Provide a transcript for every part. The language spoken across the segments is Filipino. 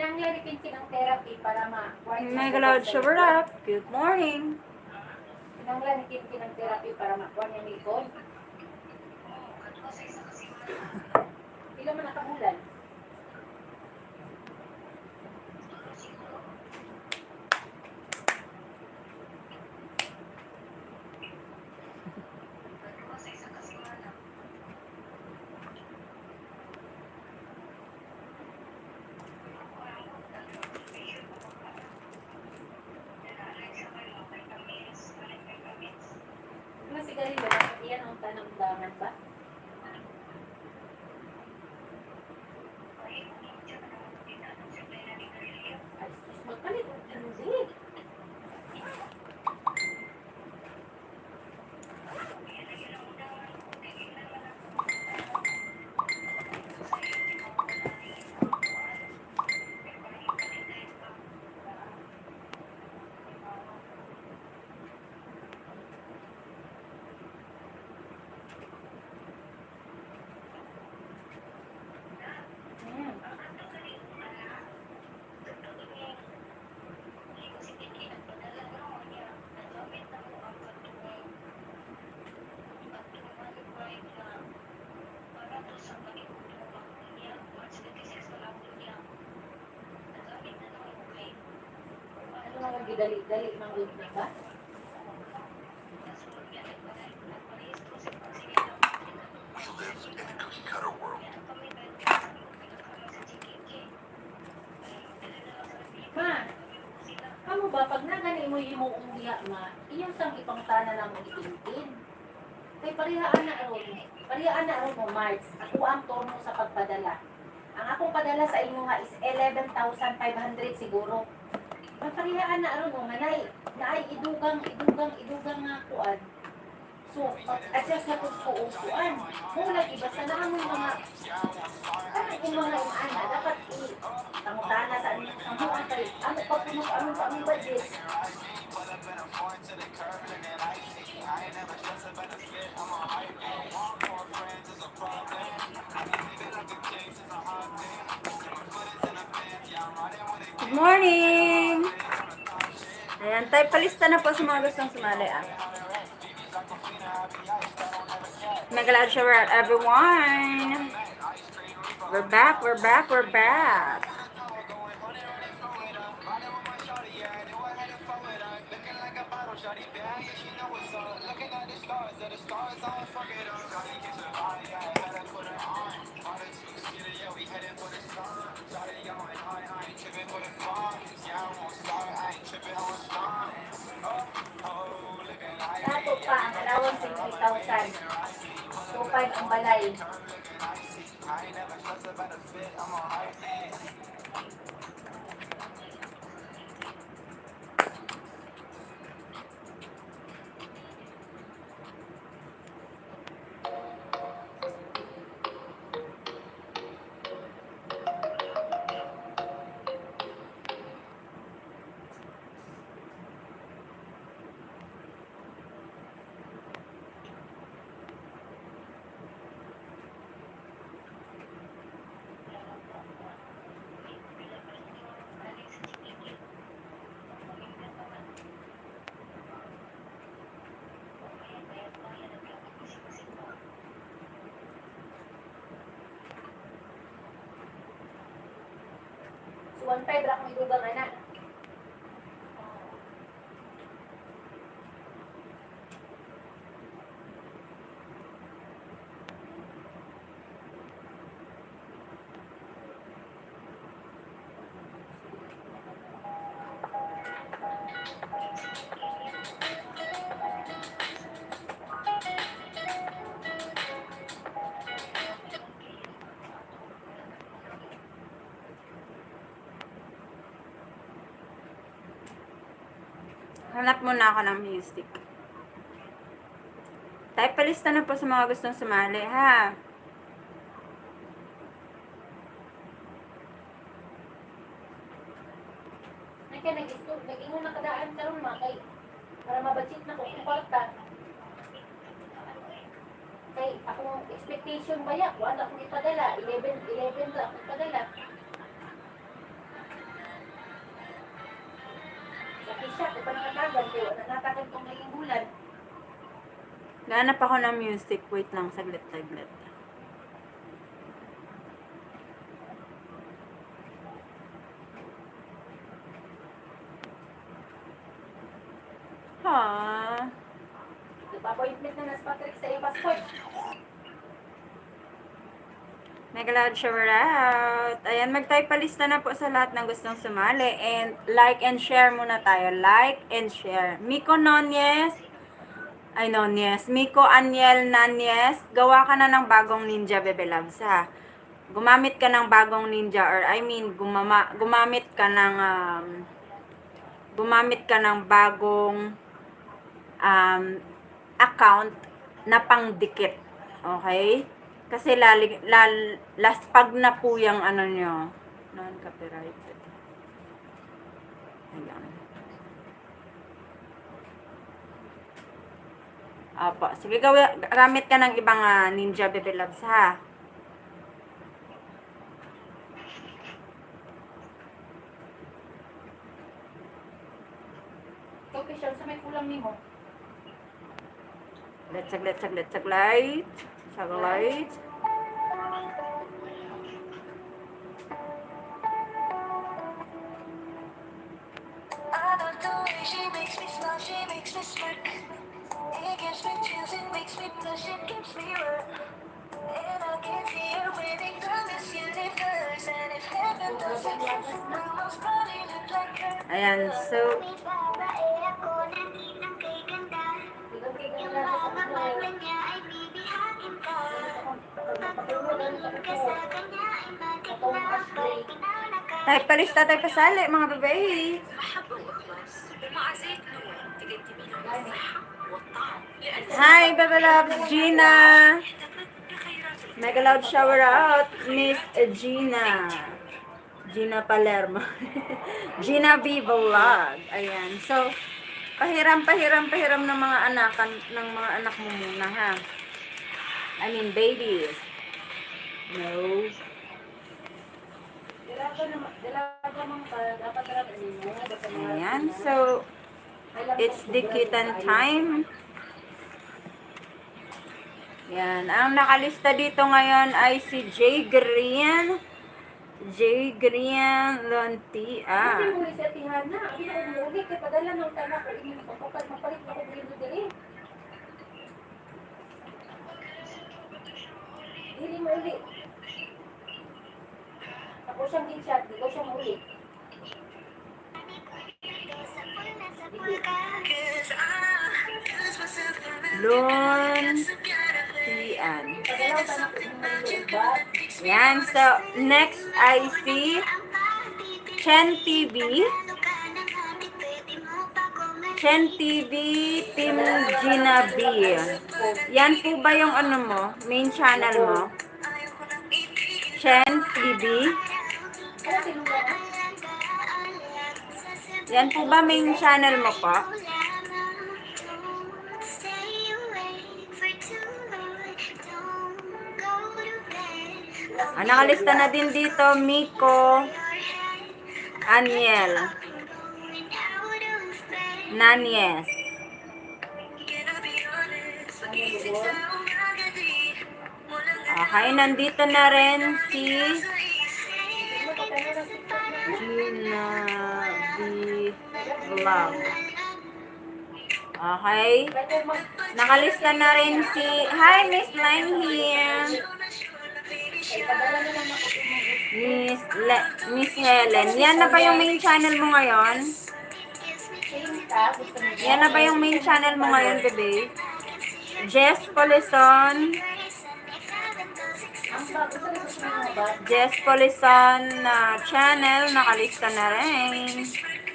Kinanglan ni Kinkin ang therapy para ma-white. Mega loud shower up. Good morning. Kinanglan ni Kinkin ang therapy para ma-kuha niya likod. Pila man nakabulan? Mga sigarilyo, bakit iyan ang tanamdaman ba? Ay, sus, magpalit. Hindi. Ano mga gidali-dali mang good na ba? We live in a cookie-cutter world. Ma, kamu ba pag nagani mo yung diya ma, iyang sang ipangtana lang mo itintin. Kay parihaan na aron mo March. Ako ang turno sa pagpadala. Ang akong padala sa inyo nga is 11,500 siguro. Parihaan na aron mo manay, naay idugang nga kuan. So, adjust na kung kuupuan. Kung lagi, basta na ang mga, ano yung mga ana, dapat tangutana sa ano sa mga kay, ano pa puno, ano pa ang budget. Good morning. Ayan, tayo palista na po sa mga gustong sumali. Mega loud shower out, everyone. We're back, we're back, we're back. Dato pa ang alawang 60,000. 2,500 ang balay. So, 1,500 ra kung idugang anak. Hanap muna ako ng music. Tayo palista na po sa mga gustong sumali, ha? Kaya nag-ingon na kadaan karon ma kay para mabudget na ko kung kwarta. Kay akong expectation ba ya, wala akong ipadala, 11 ra akong ipadala. Ito pa nangatagan, kaya wala natagan itong ngayong bulan. Ganap ako ng music. Wait lang, saglit. Ha. Nagpa-appointment na nas Patrick sa iyo, passport. Mega loud shower out. Ayan, magtaypalista na po sa lahat ng gustong sumali. And like and share muna tayo. Like and share. Miko Nonyes. Miko Aniel Nanyes. Gawa ka na ng bagong ninja, Bebe Loves, ha? Gumamit ka ng bagong ninja or gumamit ka ng bagong account na pangdikit. Okay? Kasi laspag na po yung ano nyo. Non-copyrighted. Ayan. Opo. Sige, gamit ka ng ibang ninja, Bebe Loves, ha? Okay, siya, sa may kulang ni mo. Saglit. I love the way she makes me smile, she makes me smirk. It gives me chills, it makes me blush, it gives me work. And I can see her waiting from this universe. And if heaven doesn't exist, my most body look like her. Ayan, so, Yung mga mata niya ay bibihain ka. Pagtumingin ka sa kanya ay matignan pa'y pinala ka. tayo palista, tayo pasali, mga babae. محبة وإخلاص ومع زيت نور تقدمي له الصحة والطعم لأن Hi, Bebe Loves, Gina. احتفت بخيرات Mega loud shower out, Miss Gina. Gina Palermo. Gina V Vlog. Ayan. So, pahiram ng mga anak mo muna, ha? I mean, babies. No. Dalaga mong pa, dapat talaga mo. Ayan. So, it's dikitan time. Yan. Ang nakalista dito ngayon ay si J. Green. J. Green Lontia. Hindi mo ulit sa Tihana. Hindi mo ulit. Kaya padala ng tanak ko. Hindi mo mapalit na ko dito dili. Hindi mo ulit. Ako siyang ginshot. Hindi ko siya maulit. Lontian. Padala ng tanak ko. Hindi mo ulit. Yan. So, next I see Chen TV. Chen TV Team Gina B. Yan po ba yung ano mo? Main channel mo? Chen TV. Ano sinulat? Yan po ba main channel mo po? Nakalista na din dito, Miko Aniel Nanyes. Okay, nandito na rin si Gina B Vlog. Okay. Nakalista na rin si Hi, Miss Line here. Miss Helen. Yan na ba yung main channel mo ngayon? Yan na ba yung main channel mo ngayon, bebe? Jess Polison. Jess Polison na channel. Nakalista na rin.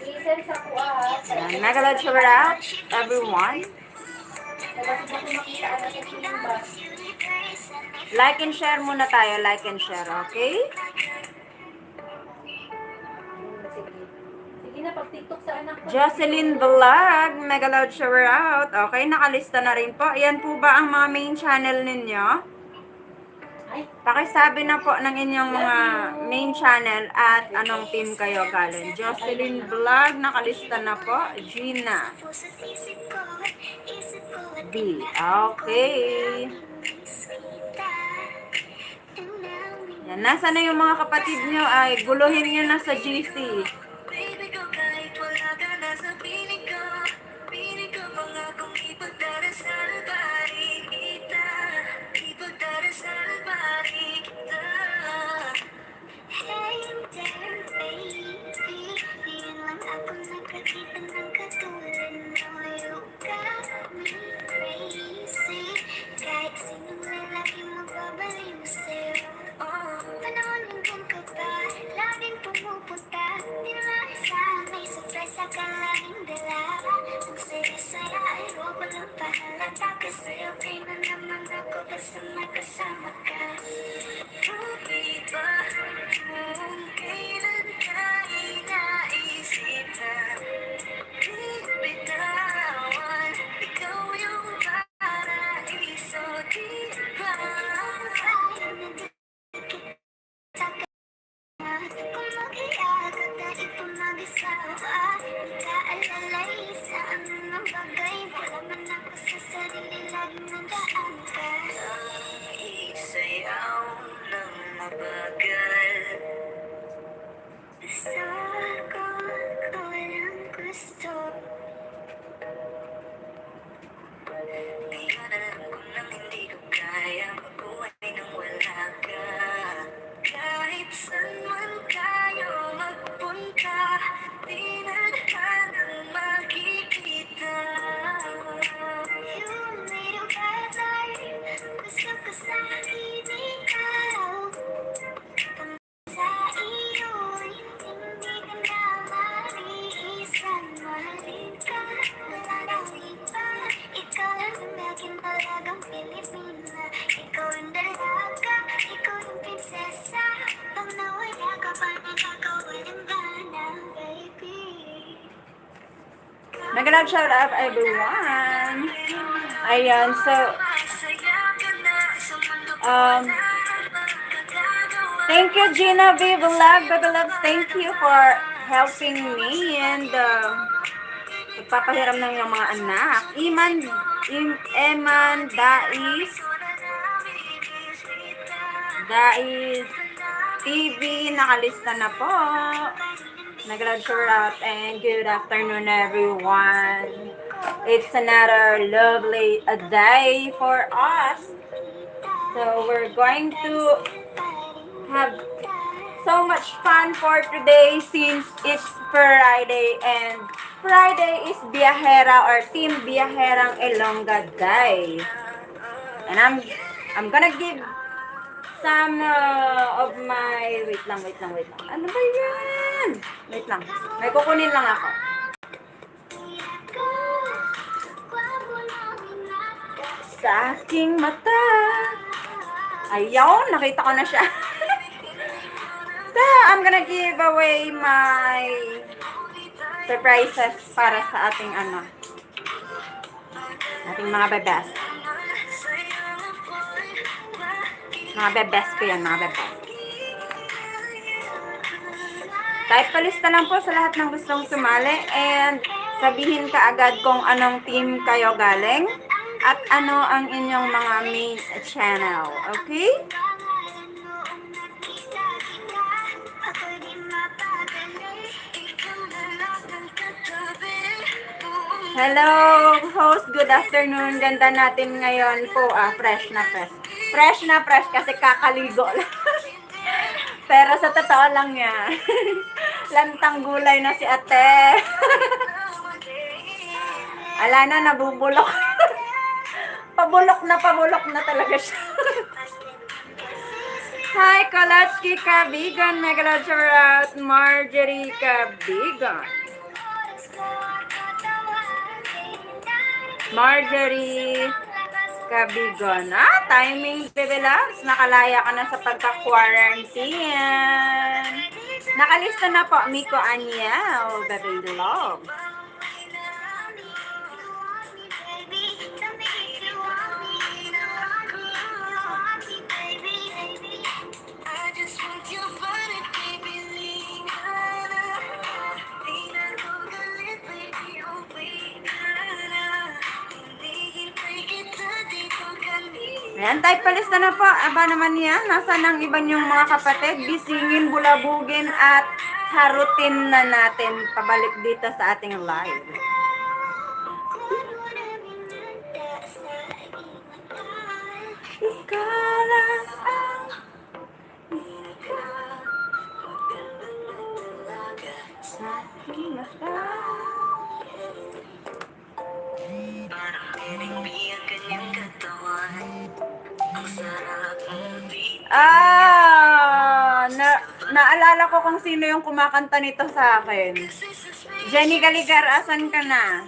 I-send sa kuha. Yan. Mega loud shower out, everyone. Kasi baka makita na sa sinimba. Like and share muna tayo. Like and share, okay? Sige na, pag-tiktok sa anak ko. Jocelyn Vlog, Mega loud shower out. Okay, nakalista na rin po. Ayan po ba ang mga main channel ninyo? Ay, Pakisabi na po ng inyong mga main channel at anong team kayo galing. Jocelyn Vlog, nakalista na po. Gina B. Okay. Yan. Nasa na yung mga kapatid nyo? Ay, guluhin nyo na sa GC. Baby ko kahit wala ka na sa piling ko, piling ko pangakong ipagdarasal pari kita, ipagdarasal pari kita. Hey there baby, ngayon lang ako nakakita ng katulad mo. You got me crazy, kahit sinong lalaki magbabaliw sa'yo. Panahon hanggang ka ba, laging pumupunta, di na maisahan, may surprise ka laging dala. Ang saya-saya ay huwag walang pahalata, kasi okay na naman ako basta magkasama ka. Bakit ba kung kailan ka inaisip na di bitawan, ikaw yung paraiso, di ba? Kung mag-iagad na ito mag-isawa, nag-aalalay sa anumang bagay, wala man ako sa sarili, laging nandaan ka. Isayaw ng mabagal, gusto ko walang gusto. Ngayon alam ko nang hindi ko kaya mabuhay nang wala ka. Kahit saan man tayo magpunta, di na hanang makikita. You made a bad life, gusto ko sa akin ikaw. Sa iyo, hindi ka na mariisan, mahalin ka, wala nang iba. Ikaw lang ang aking talagang Pilipina. Ikaw ang dalaga, ikaw yung prinsesa. Pag nawala ka pa, nakakawalang gana, baby. Nag-love shout out everyone. Ayan, so thank you Gina B Vlog, Baby Loves, thank you for helping me and nagpapahiram ng yung mga anak. Eman, Dais TV, nakalista na po. Nag-love shout out and good afternoon everyone. It's another lovely day for us. So we're going to have so much fun for today since it's Friday and Friday is Biyahera or Team Biyaherang Ilongga Day. And I'm gonna give some of my wait lang. Ano ba yan? Wait lang. May kukunin lang ako. Sa aking mata. Ayaw, nakita ko na siya. So, I'm gonna give away my surprises para sa ating ating mga bebes. Mga bebes ko yan, mga bebes. Type palista lang po sa lahat ng gustong sumali and sabihin ka agad kung anong team kayo galing at ano ang inyong mga main channel. Okay? Hello, host. Good afternoon. Ganda natin ngayon po. Fresh na fresh. Fresh na fresh kasi kakaligo lang. Pero sa totoo lang yan. Lantang gulay na si ate. Ala na, nabubulok. Pabulok na talaga siya. Hi, Kalachki Kabigan. Mega shout out Marjorie Kabigan. Marjorie Kabigon. Timing, Baby Loves. Nakalaya ka na sa pagka-quarantine. Nakalista na po, Miko Anyel, Baby Loves. Ayan, type palista na po. Aba naman yan. Nasaan ang iba niyong mga kapatid? Bisingin, bulabugin, at harutin na natin pabalik dito sa ating live. Ikaw lang ang sa aking mata. Parang tinigbi ang kanyang katawan. Ang sarap mong di Naalala ko kung sino yung kumakanta nito sa akin. Jenny Galigar, asan ka na?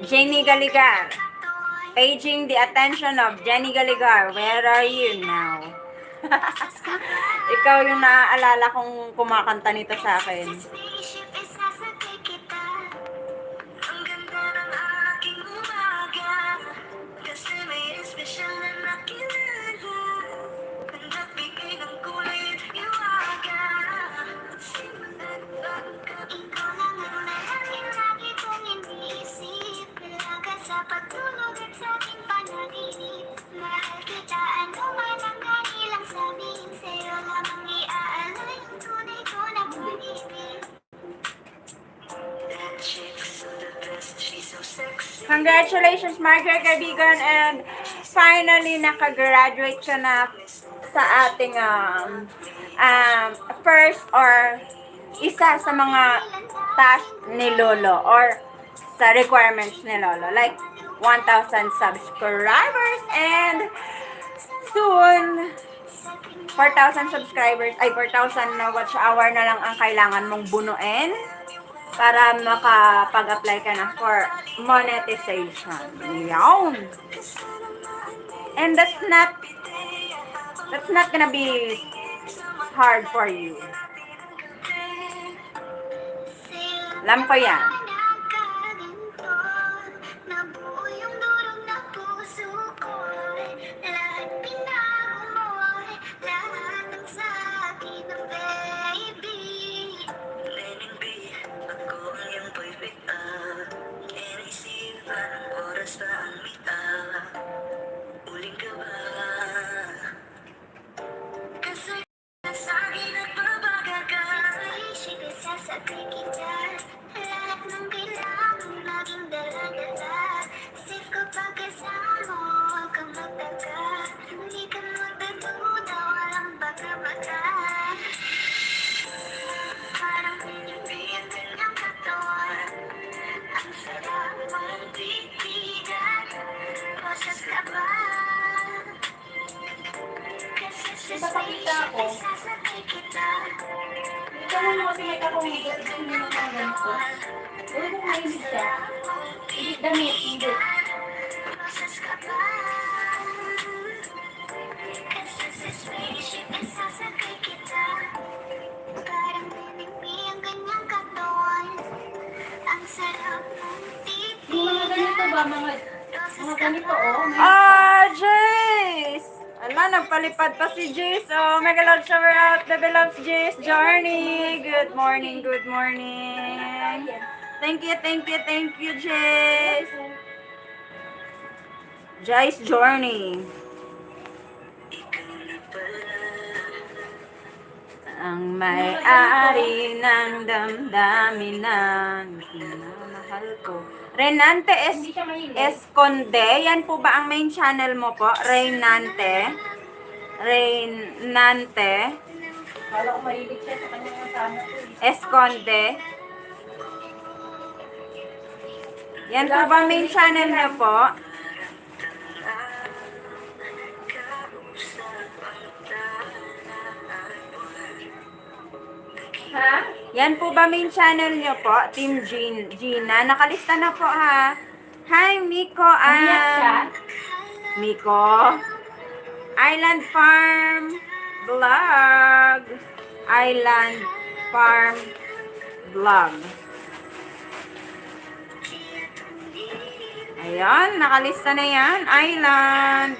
Jenny Galigar. Paging the attention of Jenny Galigar. Where are you now? Ikaw yung naaalala kong kumakanta nito sa akin. spaceship is sasakay kita. Ang ganda ng aking umaga. Kasi may espesyal na nakilala. Ang nagbigay ng kulay at hiwaga. Simulan bago ka. Ikaw lang ang maraming lagi kong iniisip. Ilaga sa pagtulog at sa aking panaginip. Mahal kita, ano man ang kanilang sabihin. Sa'yo lamang iaalay ang tunay ko na pag-ibig. That chick's the best, she's so sexy. Congratulations, Margaret Kaibigan, and finally nakagraduate ka na sa ating first or isa sa mga task ni Lolo or sa requirements ni Lolo, like 1,000 subscribers and soon 4,000 subscribers, ay 4,000 na watch hour na lang ang kailangan mong bunuin para makapag-apply ka na for monetization. Yawn! And that's not gonna be hard for you. Alam ko yan. Nabuo yung durog na puso ko. Lahat pinago mo. Lahat ng sa akin ng baby. Lening B, ako ang iyong boy pick up. Inisip parang oras pa ang meet up. Uling ka ba? Kasi sa akin at babaga ka. Spaceship is sasakay kita. Lahat ng kailangan laging dala-dala. Safe ko pag kasama, huwag kang magtaka. Hindi ka magdududa, walang baka-baka. Parang pinipiyat ka ng katawan. Ang sarap mong titigan. Boses ka ba? Kasi sa spaceship is sasakay kita. Ikaw mo kasi may kakumigat. Ito yung mga ganito. Uy, kung mahilig siya. Hindi damit, hindi. Boses ka ba? Kasi sa spaceship ay sasakay kita. Parang pinigbi ang kanyang katawan. Ang sarap mong Yung mga ganito ba, mga ganito, oh. Jace! Ala, nagpalipad pa si Jace. Oh, mega love shower out. Bebe loves Jace. Journey. Good morning, good morning. Thank you, Jace. Jace Journey. ikaw na pala. Ang may-ari ng damdamin ng minamahal ko. Renante Hindi siya mahilig. Esconde. Yan po ba ang main channel mo po? Renante. Kala ko mahilig siya sa kanyang kasama ko. Esconde. Yan po ba main channel niyo po? Ha? Yan po ba main channel niyo po? Team Gina. Nakalista na po ha. Hi, Miko. Umiyak siya? Miko. Island Farm Vlog. Island Farm Vlog. Ayan, nakalista na yan. Island.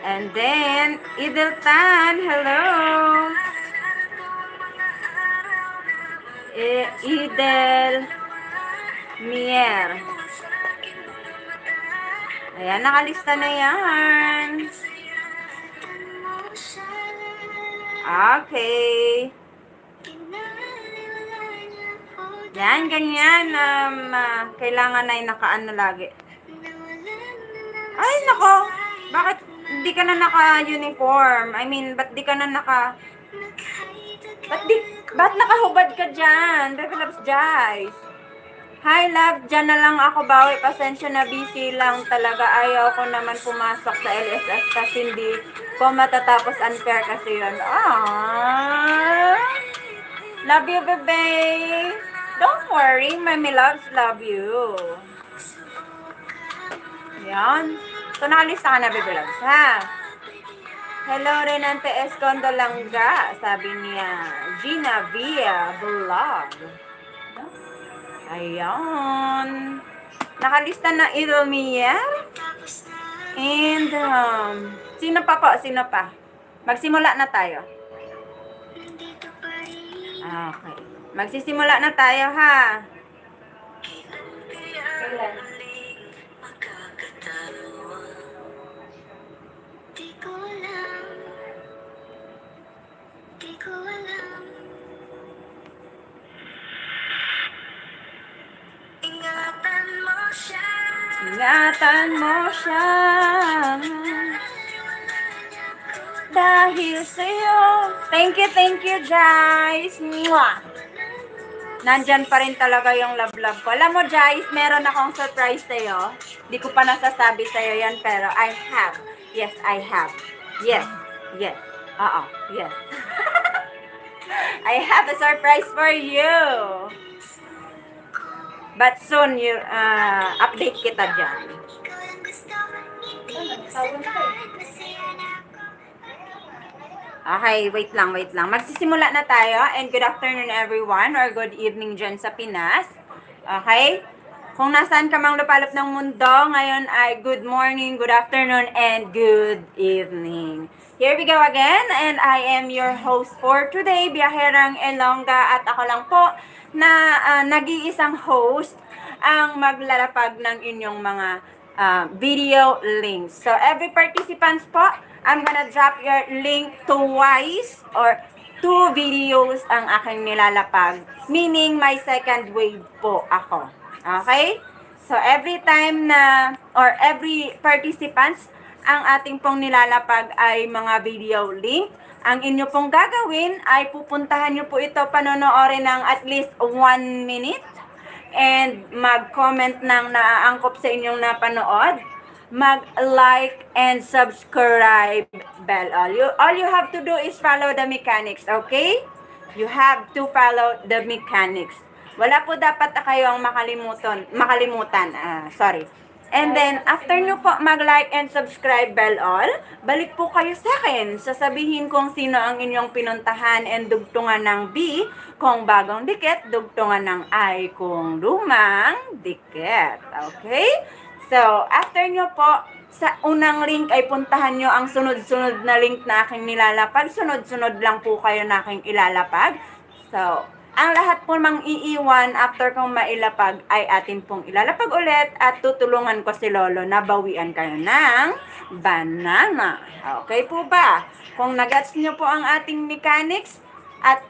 And then, Ideltan, hello. Mier. Ayan, nakalista na yan. Okay. Yan, ganyan. Kailangan ay nakaano lagi. Ay, nako. Bakit di ka na naka-uniform? I mean, ba't di ka na ba't nakahubad ka dyan? Baby Loves Jice. Hi, love. Dyan na lang ako bawi. Pasensya na, busy lang talaga. Ayaw ko naman pumasok sa LSS kasi hindi ko matatapos. Unfair kasi yun. Love you, bebe. Don't worry. My loves love you. Yan. So, nakalista ka na, bebe loves, ha? Hello, Renante Escondo Langga. Sabi niya, Gina Via Vlog. Ayan. Nakalista na Iromier. And, sino pa po? Sino pa? Magsimula na tayo. Okay. Magsisimula na tayo, ha? Kailan? Di ko alam. Di ko alam. Ingatan mo siya. Ingatan mo siya. Dahil sa'yo. Thank you, Jice. Mwah! Nandyan pa rin talaga yung love ko. Alam mo, Jice, meron akong surprise sa'yo. Di ko pa nasasabi sa'yo yan, pero I have. Yes, I have. Yes. Oo, yes. I have a surprise for you. But soon, you update kita dyan. Ikaw ang gusto. Ay, nagsawa na kayo. Okay, wait lang. Magsisimula na tayo. And good afternoon everyone or good evening dyan sa Pinas. Okay? Kung nasaan ka mang lupalop ng mundo, ngayon ay good morning, good afternoon, and good evening. Here we go again, and I am your host for today, Biyaherang Elonga, at ako lang po na nag-iisang host ang maglalapag ng inyong mga video links. So, every participants po, I'm gonna drop your link twice or 2 videos ang aking nilalapag. Meaning, my second wave po ako. Okay? So, every time na, or every participants, ang ating pong nilalapag ay mga video link. Ang inyo pong gagawin ay pupuntahan nyo po ito, panonoorin ng at least 1 minute. And mag-comment ng naaangkop sa inyong napanood. Mag-like and subscribe bell. All you have to do is follow the mechanics, okay? You have to follow the mechanics. Wala po dapat na kayong makalimutan. Sorry. And then, after nyo po mag-like and subscribe bell all, balik po kayo sa akin. Sasabihin kung sino ang inyong pinuntahan and dugtungan ng B kung bagong dikit, dugtungan ng I kung lumang dikit. Okay? So, after nyo po, sa unang link ay puntahan nyo ang sunod-sunod na link na aking nilalapag. Sunod-sunod lang po kayo na aking ilalapag. So, ang lahat po mang iiwan after kong mailapag ay atin pong ilalapag ulit at tutulungan ko si Lolo na bawian kayo ng banana. Okay po ba? Kung nagets nyo po ang ating mechanics at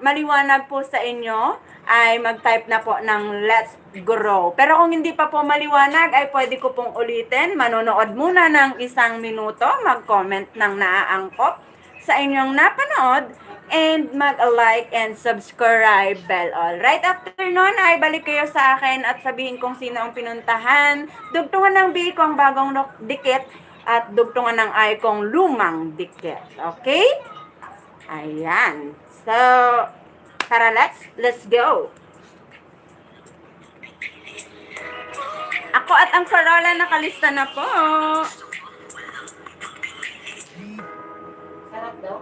maliwanag po sa inyo, ay mag-type na po ng let's grow. Pero kung hindi pa po maliwanag, ay pwede ko pong ulitin. Manonood muna ng 1 minuto, mag-comment ng naaangkop sa inyong napanood, and mag-like and subscribe bell all. Right after nun, ay balik kayo sa akin at sabihin kung sino ang pinuntahan. Dugtungan ng B kung bagong dikit at dugtungan ng I kung lumang dikit. Okay? Ayan. So, tara, let's go. Ako at ang Corolla nakalista na po. Sarap daw.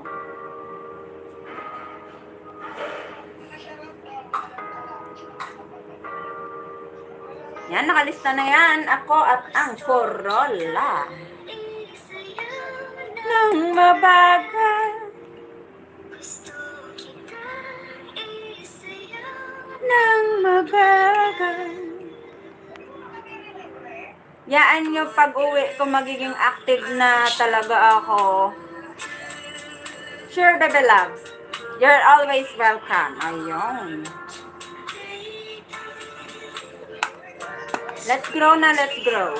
Yan, nakalista na yan. Ako at ang Corolla. Nang mabagal, Gusto kita isayaw. nang mabagay. Yaan nyo pag uwi ko magiging active na talaga ako. Sure, baby loves. You're always welcome. Ayun. Let's grow na, let's grow.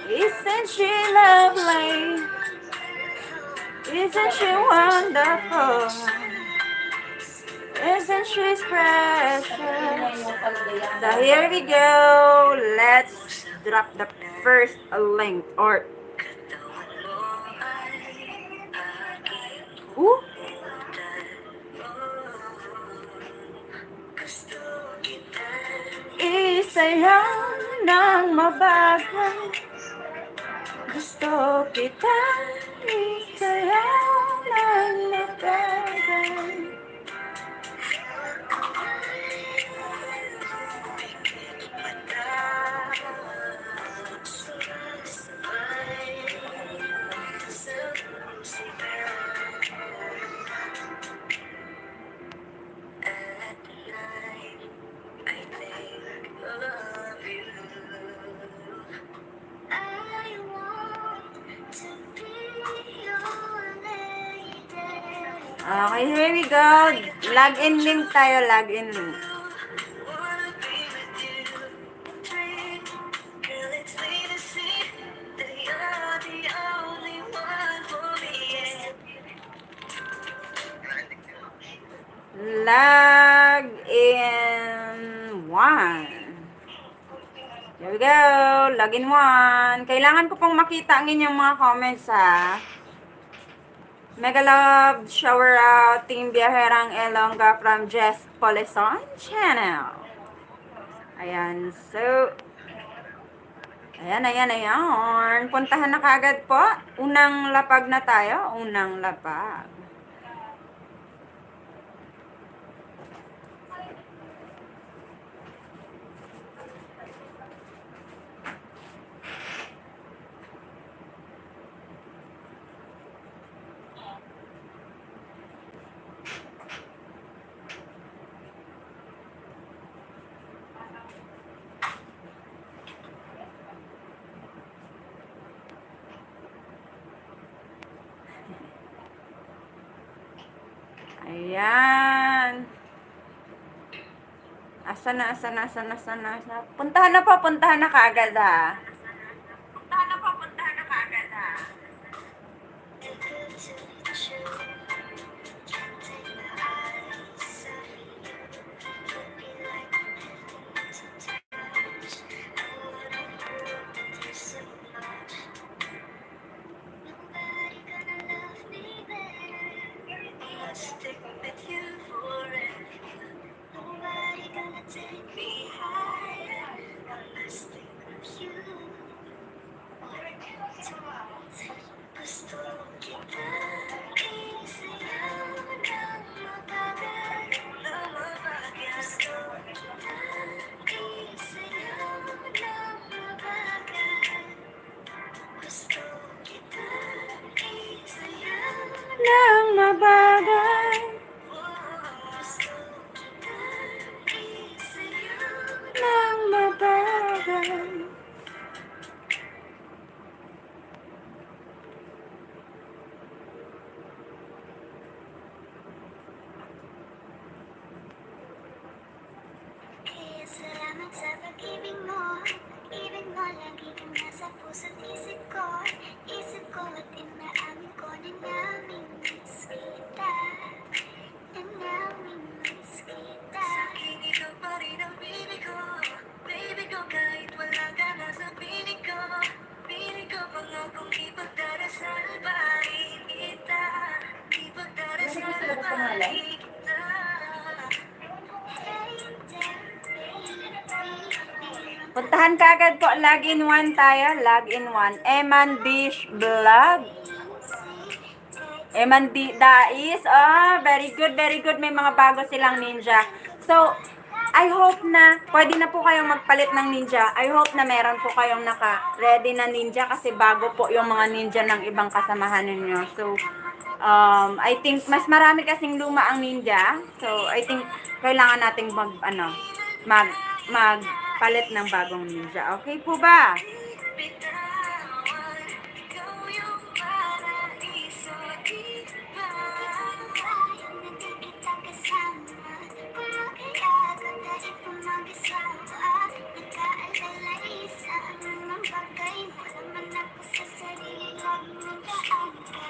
Isn't she lovely? Isn't she wonderful? Isn't she special? So here we go. Let's drop the first link or ooh. Isayaw ng mabagay. Gusto kita. Isayaw ng mabagay. I want to be your lady. Okay, here we go. Log in link tayo, log in link. Wanna be with you, dream. Girl, it's plain to see that you're the only one for me. Log in 1. Here we go. Log in 1. Kailangan ko pong makita ang inyong mga comments ha. Mega love, shower out, Team Biyaherang Elonga from Jess Polison Channel. Ayan, so, ayan. Puntahan na kagad po. Unang lapag na tayo. Unang lapag. Ayan. Asa na. Puntahan na kaagad ha. Nobody gonna love me better. I'll stick with you forever. Nobody gonna take me higher. I'll stick with you. Gusto kita isayaw ng mabagay. Gusto kita isayaw ng mabagay. Gusto kita isayaw Nang mabagay. Gusto kita isayaw Nang mabagay. Kaya salamat sa pag-ibig mo. Ibig mo lagi kang nasa puso't isip ko. Isip ko at inaamin ko na namimiss kita. Na namimiss kita. Sa akin ikaw pa rin ang baby ko. Baby ko kahit wala ka na sa piling ko. Piling ko pangakong ipagdarasal pa rin kita. Ipagdarasal pa rin kita. Puntahan kaagad po. Log in 1 tayo. Log in 1. Eman Dish Vlog. Eman Dais. Oh, very good. May mga bago silang ninja. So, I hope na pwede na po kayong magpalit ng ninja. I hope na meron po kayong naka-ready na ninja kasi bago po yung mga ninja ng ibang kasamahan ninyo. So, I think mas marami kasing luma ang ninja. So, I think kailangan nating magpalit ng bagong media. Okay po ba? Bitawan, ikaw yung paraiso, di ba? Hindi kita kasama, kumakailangan dahil pumag-asawa. Nagkaalala isa ang mga bagay, malaman ako sa sarili, laging nandaan ka.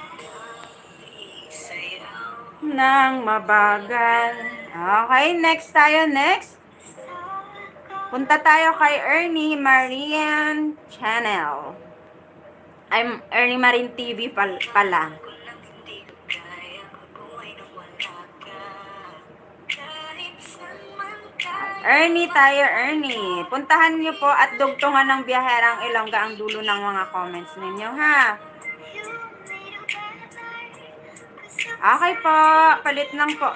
Isayaw Nang mabagal. Okay, next tayo. Next. Punta tayo kay Ernie Marian Channel. I'm Ernie Marian TV pala. ko lang hindi ko kaya mabuhay na wala ka. Kahit saan man tayo. Ernie tayo, Ernie. Puntahan niyo po at dugtungan ng Biyaherang Ilongga ang dulo ng mga comments ninyo, ha? Okay po, palit lang po.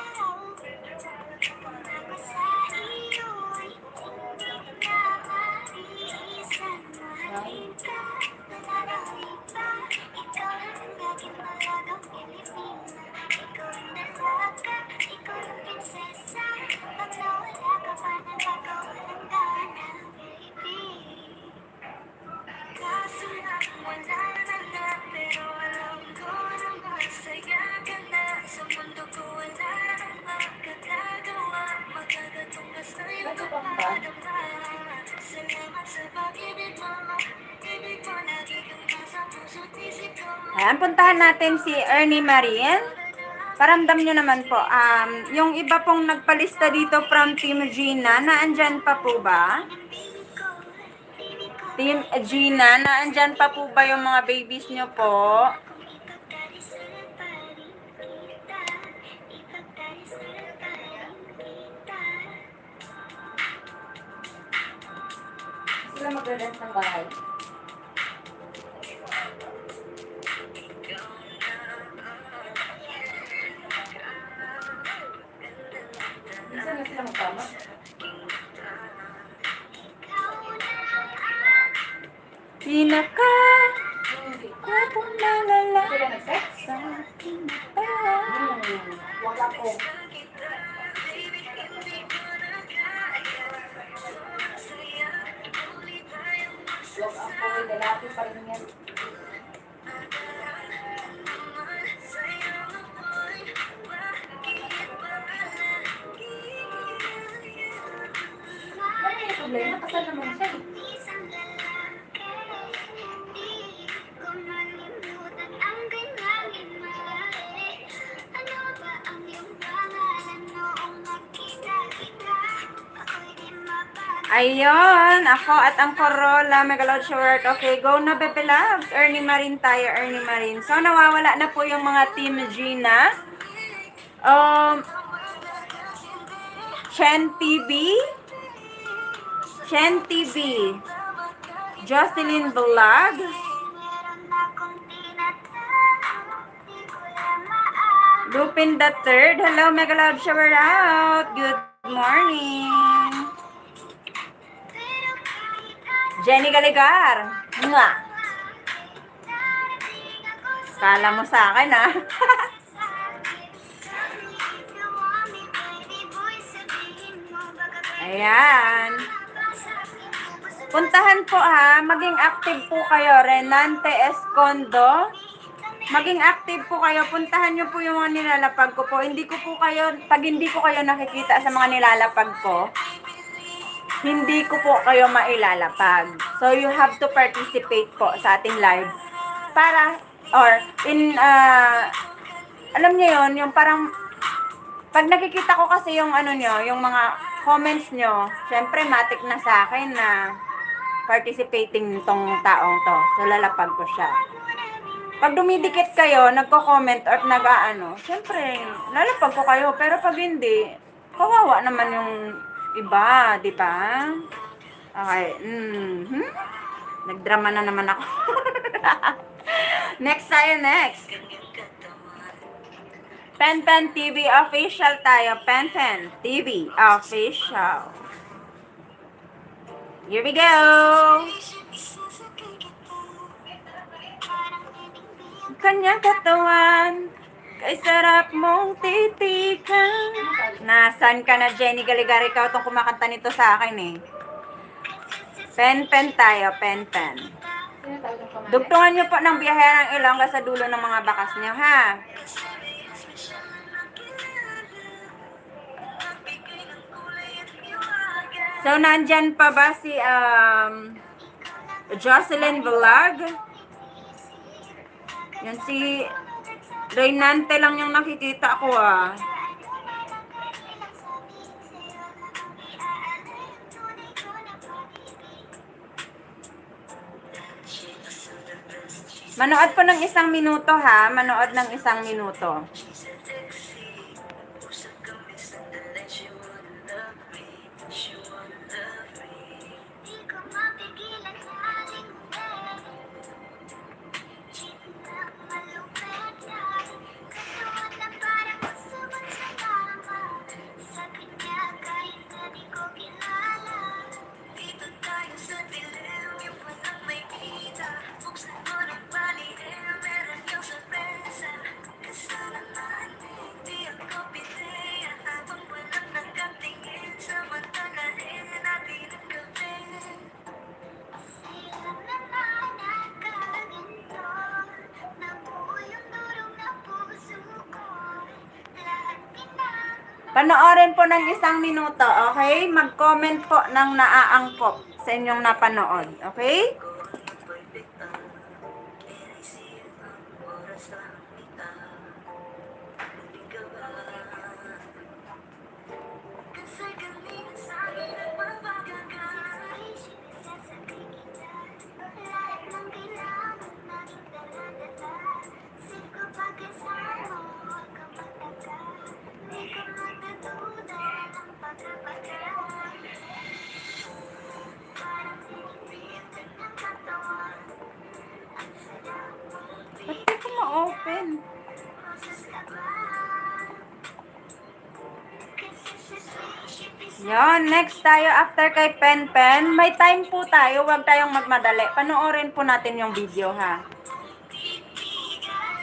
Kaso lang wala na nga, pero alam ko na masaya ka na. Sa mundo ko wala na magkakagawa, magkakatungas na yung kapadama. Salamat sa pag-ibig mo, ibig mo lagi kang nasa puso't isip ko. Ayan, puntahan natin si Ernie Marian. Paramdam nyo naman po, yung iba pong nagpalista dito from Team Gina, naandyan pa po ba? Team Gina, naandyan pa po ba yung mga babies nyo po? Sila mag-rent ng bahay. Minsan na sila magkama. Pinaka, Hindi. kwapong malala Sila nag-sex? sa ating mata. Wala ko. Log ang po, lalaki pa rin yan. Ano yung problema? Kasal naman siya eh. Isang lalaki, di ko malimutan ang kanyang imahe. Ano ba ang iyong pangalan noong magkita kita? Ako'y di mapag- Ayun, ako at ang Corolla Megalod Short. Okay, go na Bebe Loves. Ernie Marin tayo, Ernie Marin. So, nawawala na po yung mga Team Gina. Chen TV. Chen TV. Jocelyn Vlog. Meron akong tinatawag, di ko lang maaari. Lupin the Third. Hello, Megalod Shower out. Good morning. Pero kahit ano Jenny Galigar. Mwah. darating ako sa Kala mo sa akin, ah. sakit. If you want me, baby boy, sabihin mo baka Ayan. Puntahan po ha, maging active po kayo, Renante Escondo. Maging active po kayo, puntahan nyo po yung mga nilalapag ko po. Pag hindi ko kayo nakikita sa mga nilalapag ko, hindi ko po kayo mailalapag. So you have to participate po sa ating live. Alam nyo yun, yung parang, pag nakikita ko kasi yung yung mga comments nyo, syempre matik na sa akin na participating tong taong to. So, lalapag ko siya. Pag dumidikit kayo, nagko-comment or syempre, lalapag ko kayo. Pero pag hindi, kawawa naman yung iba, di ba? Okay. Nagdrama na naman ako. Next tayo, next. Pen TV official tayo. Pen TV official. Here we go. Kanyang katawan. Kay sarap mong titikan. Nasaan ka na, Jenny Galigari? Ikaw itong kumakanta nito sa akin eh. Pen-pen tayo, pen-pen. Sino tayo ng pangalan? Dugtungan niyo po ng biyahe ng Ilongga sa dulo ng mga bakas niyo, ha? So, nandyan pa ba si Jocelyn Vlog? Yan si Reynante lang yung nakikita ko ah. Manood po ng 1 minuto ha. Manood ng 1 minuto. Di ko mapigilan haling Chika malupet katawan na parang masabot sa mama. Sakit niya kahit na di ko kilala. Dito tayo sa dilim, yung walang may kita. Buksan mo ng paliin, meron yung sorpresa. Kasama na di ako pideya. Habang walang nakatingin, samantalahin natin ang gabi. Sila naman nakaganto. Nabuo yung durong na puso ko. Lahat pinag- Panoorin po ng 1 minuto, okay? Mag-comment po ng naaangkop sa inyong napanood, okay? Kasi galing sa akin at mapagaga. Sinasakay kita. Lahat ng kailangan naging dala-dala. Save ko pagkasama, huwag kang magtaka. Di ko matatuda ng pagkapaka. Parang tinipid ng katawan. Ang sarap mong Ba't di ko ma-open? boses ka ba? Kasi sa spaceship is Yon, next tayo after kay Pen Pen. May time po tayo, huwag tayong magmadali. Panoorin po natin yung video ha. titigan.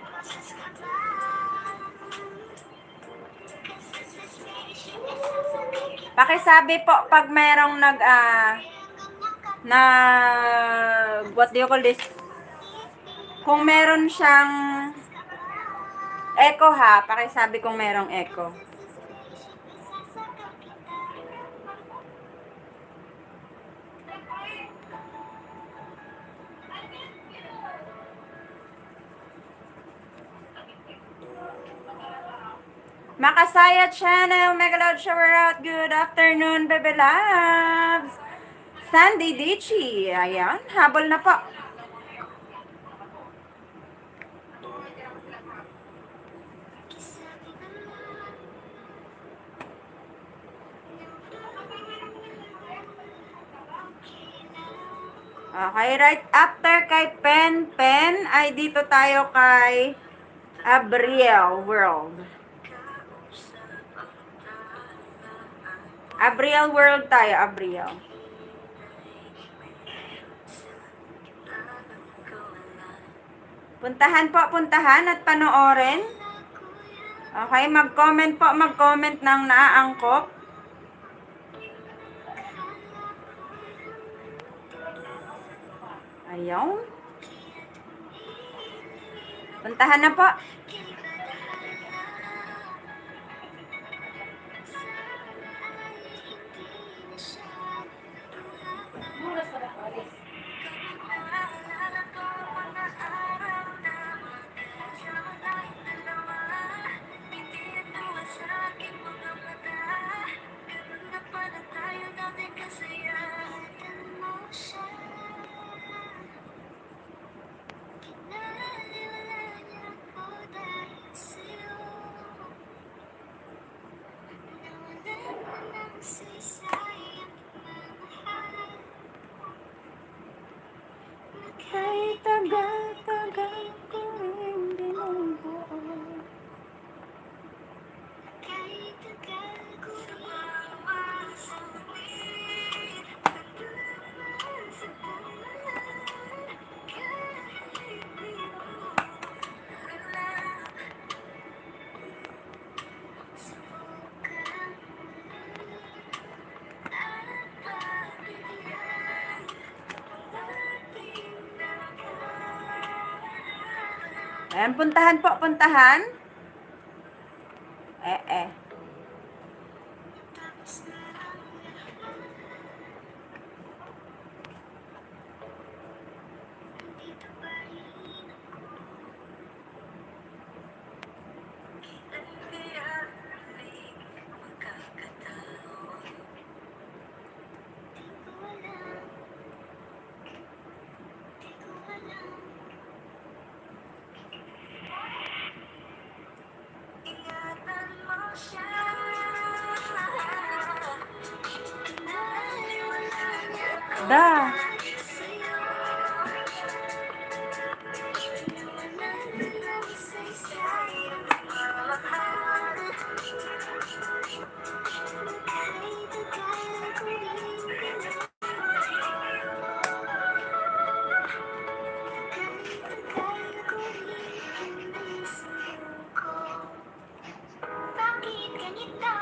Boses ka ba? Kasi sa spaceship is sasakay kita. Pakisabi po pag merong what do you call this? Kung meron siyang echo ha, pakisabi kung merong echo. Makasaya Channel, Mega Loud Shower Out. Good afternoon, Bebe Labs. Sandy Dichi. Ayan, habol na po. Okay, right after kay Pen Pen, ay dito tayo kay Abriel World. Abriel World tayo, Abriel. Puntahan at panoorin. Okay, mag-comment ng naaangkop. Ayaw. Puntahan na po. Oras ka na, Aris. Naalala ko mga araw na magkasama tayong dalawa. Hindi natuwa sa aking mga mata. Ganun na pala tayo dati kasaya. Hatan mo siya. Kinalala niya ako dahil Ayan, puntahan po, puntahan. Eh. Ingatan mo siya. Da. Bakit ganito?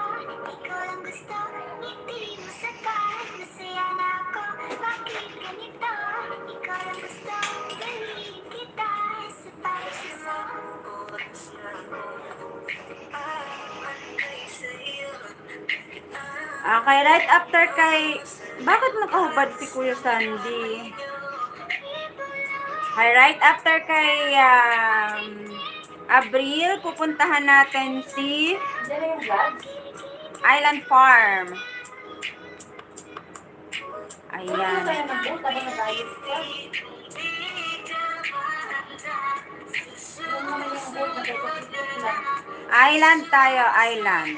Ikaw lang gusto, hindi mo sapat. Masaya na ako. Bakit ganito? Ikaw lang gusto, dalhin kita sa pagsasa. Oras na ako, aantay sa'yo. Okay, right after kay... Bakit nakahubad si Kuya Sandy? Okay, right after kay Abril, pupuntahan natin si Diyan na yung vlog. Island Farm. Ano Ayan. kaya nag-boot? Ano nag-ayos ka? Yung naman yung boat na gagawin lang. Island tayo, island.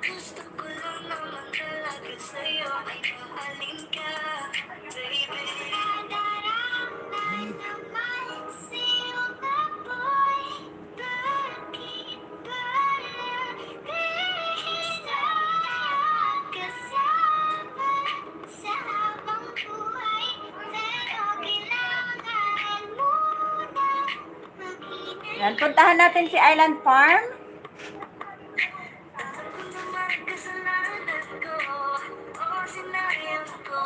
Gusto ko lang naman talaga sa'yo ay mahalin ka, baby. Nadaramdaman naman sa'yo ka, boy. Bakit ba nabihis na kasama sa habang buhay? Pero kailangan mo na maghinay. Yan, puntahan natin si Island Farm. Ako naman kasalanan ko, o sinayang ko.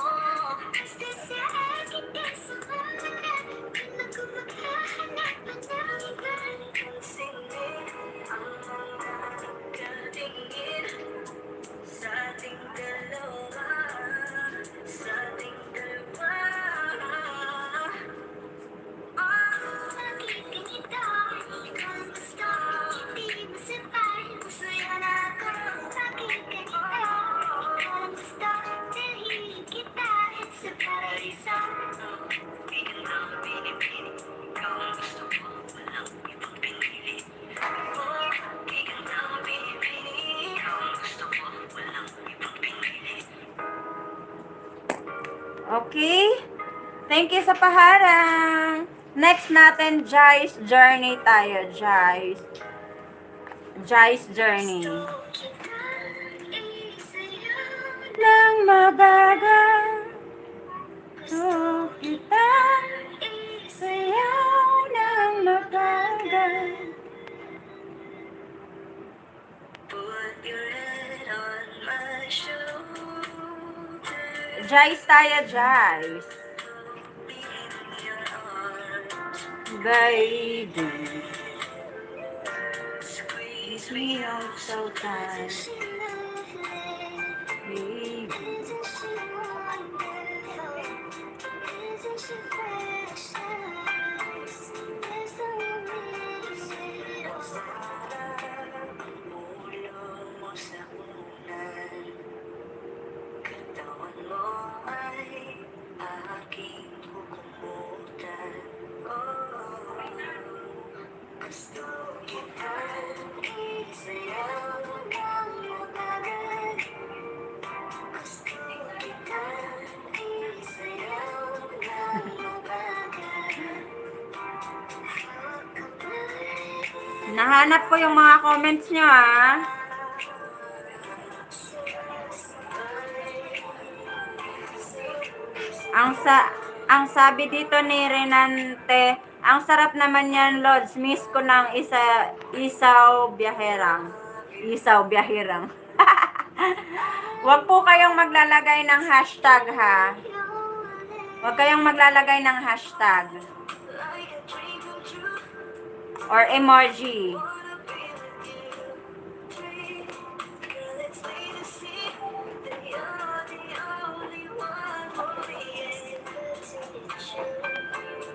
Basta sa akin ka sumama, di na ko maghahanap pa ng iba. Pansinin ang mga nagkatingin sa ating dalawa, sa ating dalawa. Bakit ganito? Ikaw ang gusto, hindi mo sapat. Masaya na ako. Bakit ganito? Ikaw ang gusto, dalhin kita sa paraiso. Ikaw ang pinipili, ikaw ang gusto ko, walang ibang pinili. Ikaw ang pinipili, ikaw ang gusto ko, walang ibang pinili. Okay? Thank you sa paharang. Next natin, Jai's Journey tayo, Jai's. Jai's Journey. Nang mabagal, gusto kita, sayaw nang mabagal. Put your head on my shoulder. Jai's tayo, Jai's. Be in your arms. Baby, Squeeze me out so tight. Isn't she lovely? Baby. Isn't she wonderful? Isn't she precious? There's so many sweet ulo mo sa unan. Katawan mo ay aking hukumutan. Oh, gusto kita isayaw ng mabagal. Gusto kita isayaw ng mabagal. Nahanap ko yung mga comments nyo, ah. Ang sabi dito ni Renante, ang sarap naman yan, Lods. Miss ko ng isaw biyaherang. Isaw biyaherang. Huwag po kayong maglalagay ng hashtag, ha. Huwag kayong maglalagay ng hashtag. Or emoji.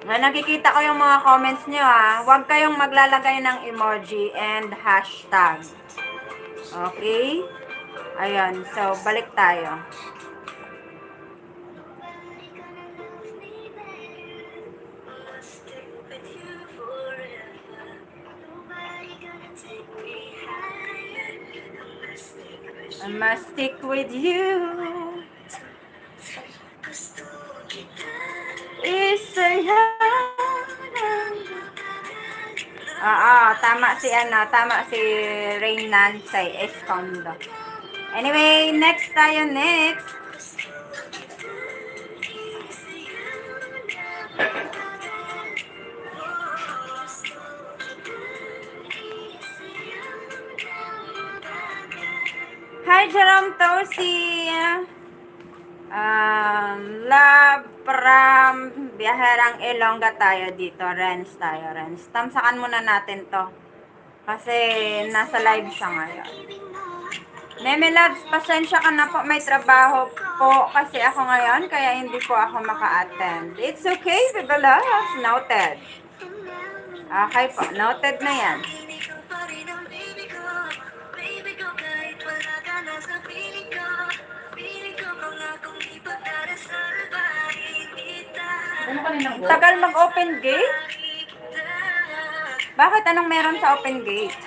Nakikita ko yung mga comments nyo, ha. Huwag kayong maglalagay ng emoji and hashtag. Okay? Ayan. So, balik tayo. I must stick with you. Tama si Rain Nansay Escondo. Anyway, next tayo, next. Hi, Jerome Tosi. Love from Biyaherang Ilongga tayo dito. Renz tayo, Renz. Tamsakan muna natin to. Kasi nasa live siya ngayon. Meme Loves, pasensya ka na po. May trabaho po kasi ako ngayon. Kaya hindi po ako maka-attend. It's okay, Bebe Loves. Noted. Okay po. Noted na yan. Ano kaninang go? Tagal mag-open gate? Bakit? Anong meron sa open gate?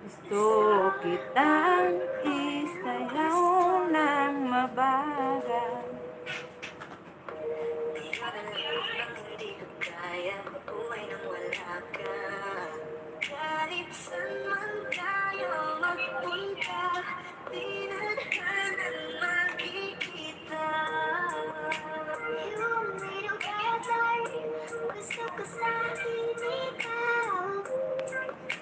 Gusto kitang isayaw ng mabagal. Hindi ko kaya mabuhay nang wala ka. Kahit saan man tayo magpunta, di na naman magkikita. You made a better, gusto ko sa akin ikaw.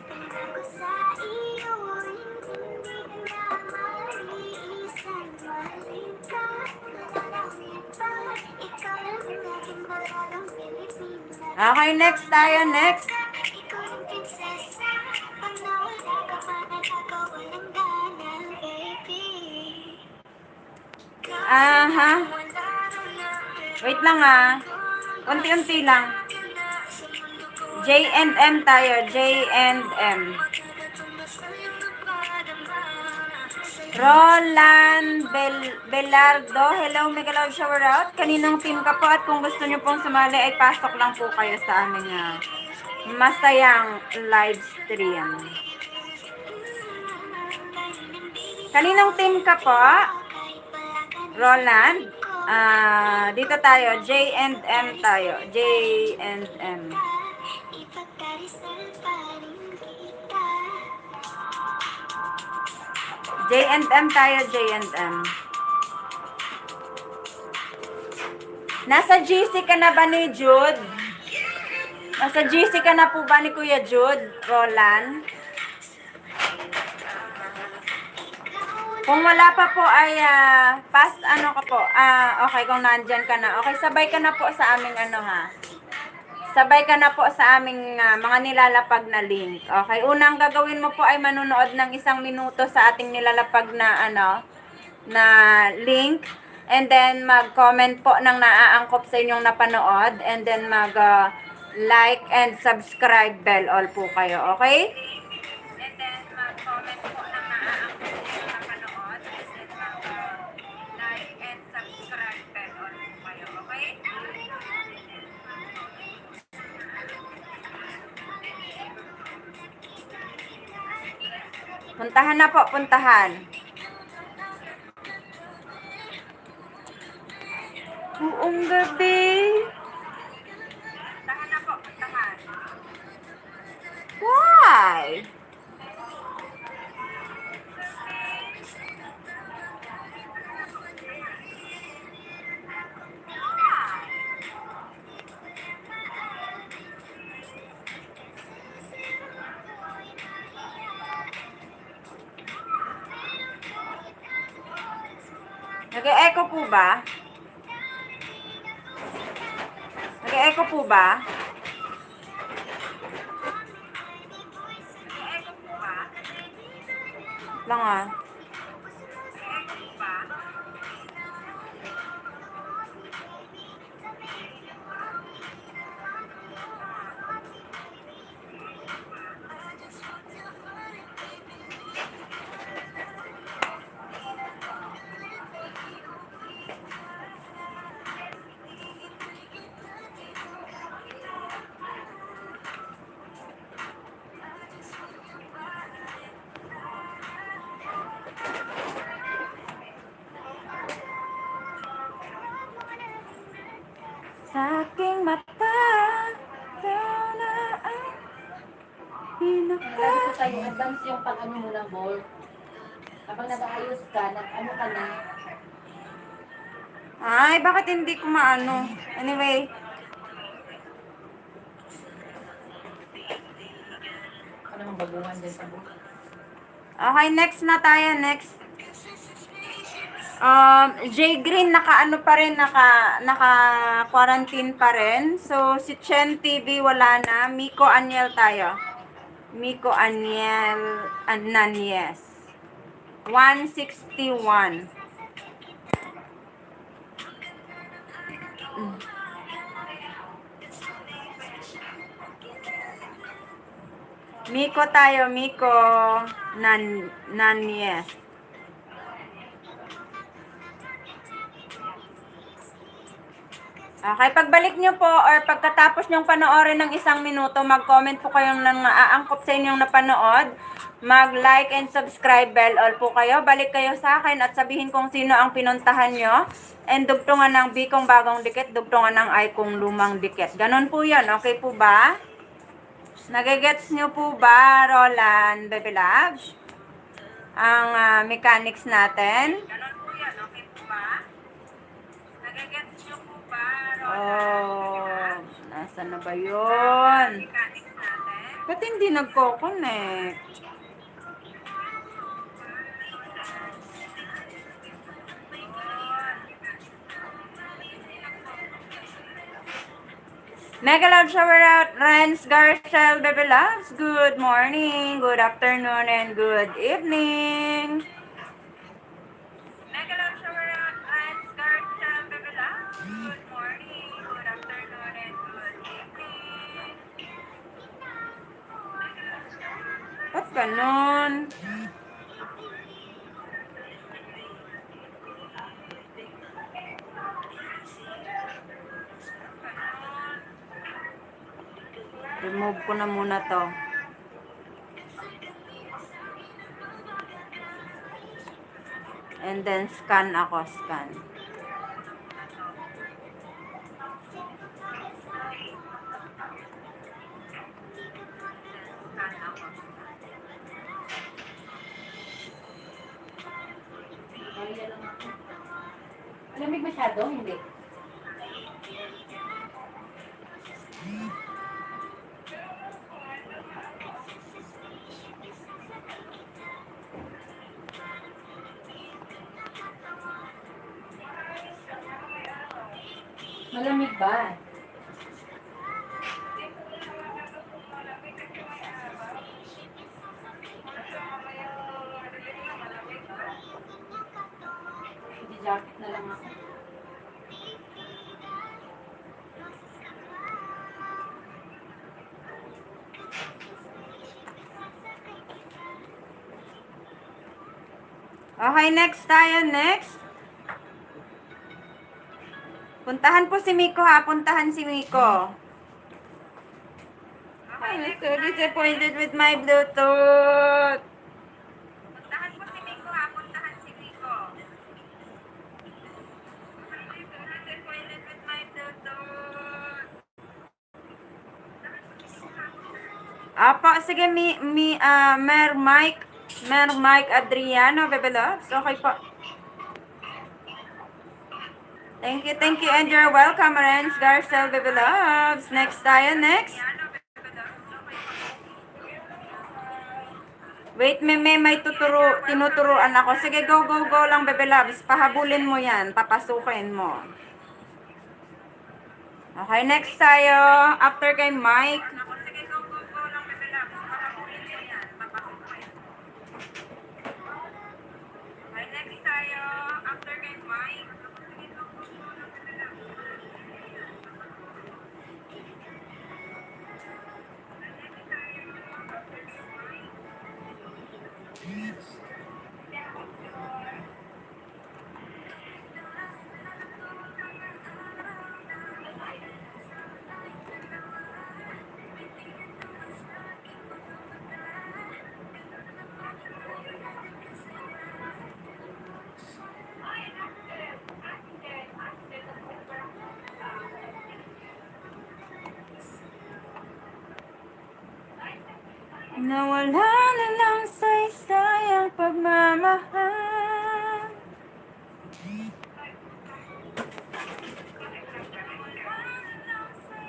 Pangako sa iyo, hindi ka na maliisan. Mahalin ka, malalawin pa, ikaw lang ang aking malalang Pilipinas. Okay, next tayo, next. Ikaw ang prinsesa, pag nawala ka pa, nakakawalang gana, baby. Aha. Wait lang, ah. Unti-unti lang. J&M tayo, J&M. Roland Belardo, hello, mega love shower out. Kaninong team ka po at kung gusto nyo pong sumali ay pasok lang po kayo sa aming masayang live stream. Kaninong team ka po? Roland, dito tayo, J&M tayo, J&M. J&M tayo, J&M. Nasa GC ka na ba ni Jude? Nasa GC ka na po ba ni Kuya Jude, Roland? Kung wala pa po ay past ano ka po. Okay, kung nandyan ka na. Okay, sabay ka na po sa aming ano ha. Sabay ka na po sa aming mga nilalapag na link. Okay, unang gagawin mo po ay manunood ng 1 minuto sa ating nilalapag na ano, na link. And then mag-comment po ng naaangkop sa inyong napanood. And then like and subscribe bell all po kayo. Okay? And then mag-comment po ng naaangkop sa inyong napanood. And then like and subscribe bell all po kayo. Okay? Puntahan na po, puntahan. Buong gabi. Puntahan na po, puntahan. Why? Nag-e-echo po ba? Nag-e-echo po ba? Nag-e-echo po ba? Lang ah. Nag-e-echo po ba? Sa aking mata, ikaw na ang pinaka... Sabi ko sa'yo, advance yung pag-ano mo ng ball. Kapag nag-aayos ka, nag-ano ka na, Ay, bakit hindi ko maano? Anyway, ka namang baguhan din sa buhay. okay, next na tayo, next. J Green naka-ano pa rin, naka-quarantine pa rin. So, si Chen TV wala na. Miko Aniel tayo. Miko Aniel Ananies. 161. Miko tayo, Miko Nanies. Okay, pagbalik nyo po or pagkatapos nyong panoorin ng 1 minuto, mag-comment po kayong nang aangkop sa inyong napanood. Mag-like and subscribe bell all po kayo. Balik kayo sa akin at sabihin kung sino ang pinuntahan nyo. And dugtungan ng Bikong bagong dikit, dugtungan ng Aikong lumang dikit. Ganon po yan, okay po ba? Nagigets nyo po ba, Roland, Baby Loves? Ang mechanics natin? Ganon po yan, okay po ba? Nagigets nyo po ba, Roland? Oh, nasa na ba yun? Mechanics natin? Ba't hindi nagko-connect? Mega love shower out, Renz Garcel, Baby Loves. Good morning, good afternoon, and good evening. Mega love shower out, Renz Garcel, Baby Loves. Good morning, good afternoon, and good evening. Ba't ganon? Remove ko na muna to. And then scan ako, scan. Kaya lang ako. Malamig masyado, hindi. Malamig ba? Hindi jacket na lang ako. Okay, next tayo. Next. Puntahan po si Miko ha. Puntahan si Miko. I'm so disappointed with my Bluetooth. Puntahan po si Miko ha. Puntahan si Miko. I'm so disappointed with my Bluetooth. Apo, sige, Mer Mike Adriano, Bebe Loves. Okay po. Thank you, and you're welcome, Renz Garcel, Bebe Loves. Next tayo, next. Wait, may tinuturuan ako. Sige, go lang, Bebe Loves. Pahabulin mo yan, papasukin mo. Okay, next tayo. After kay Mike. Sige, go lang, Bebe Loves. Pahabulin mo yan, papasukin. Okay, next tayo. After kay Mike. Nawala na lang saysay ang pagmamahal.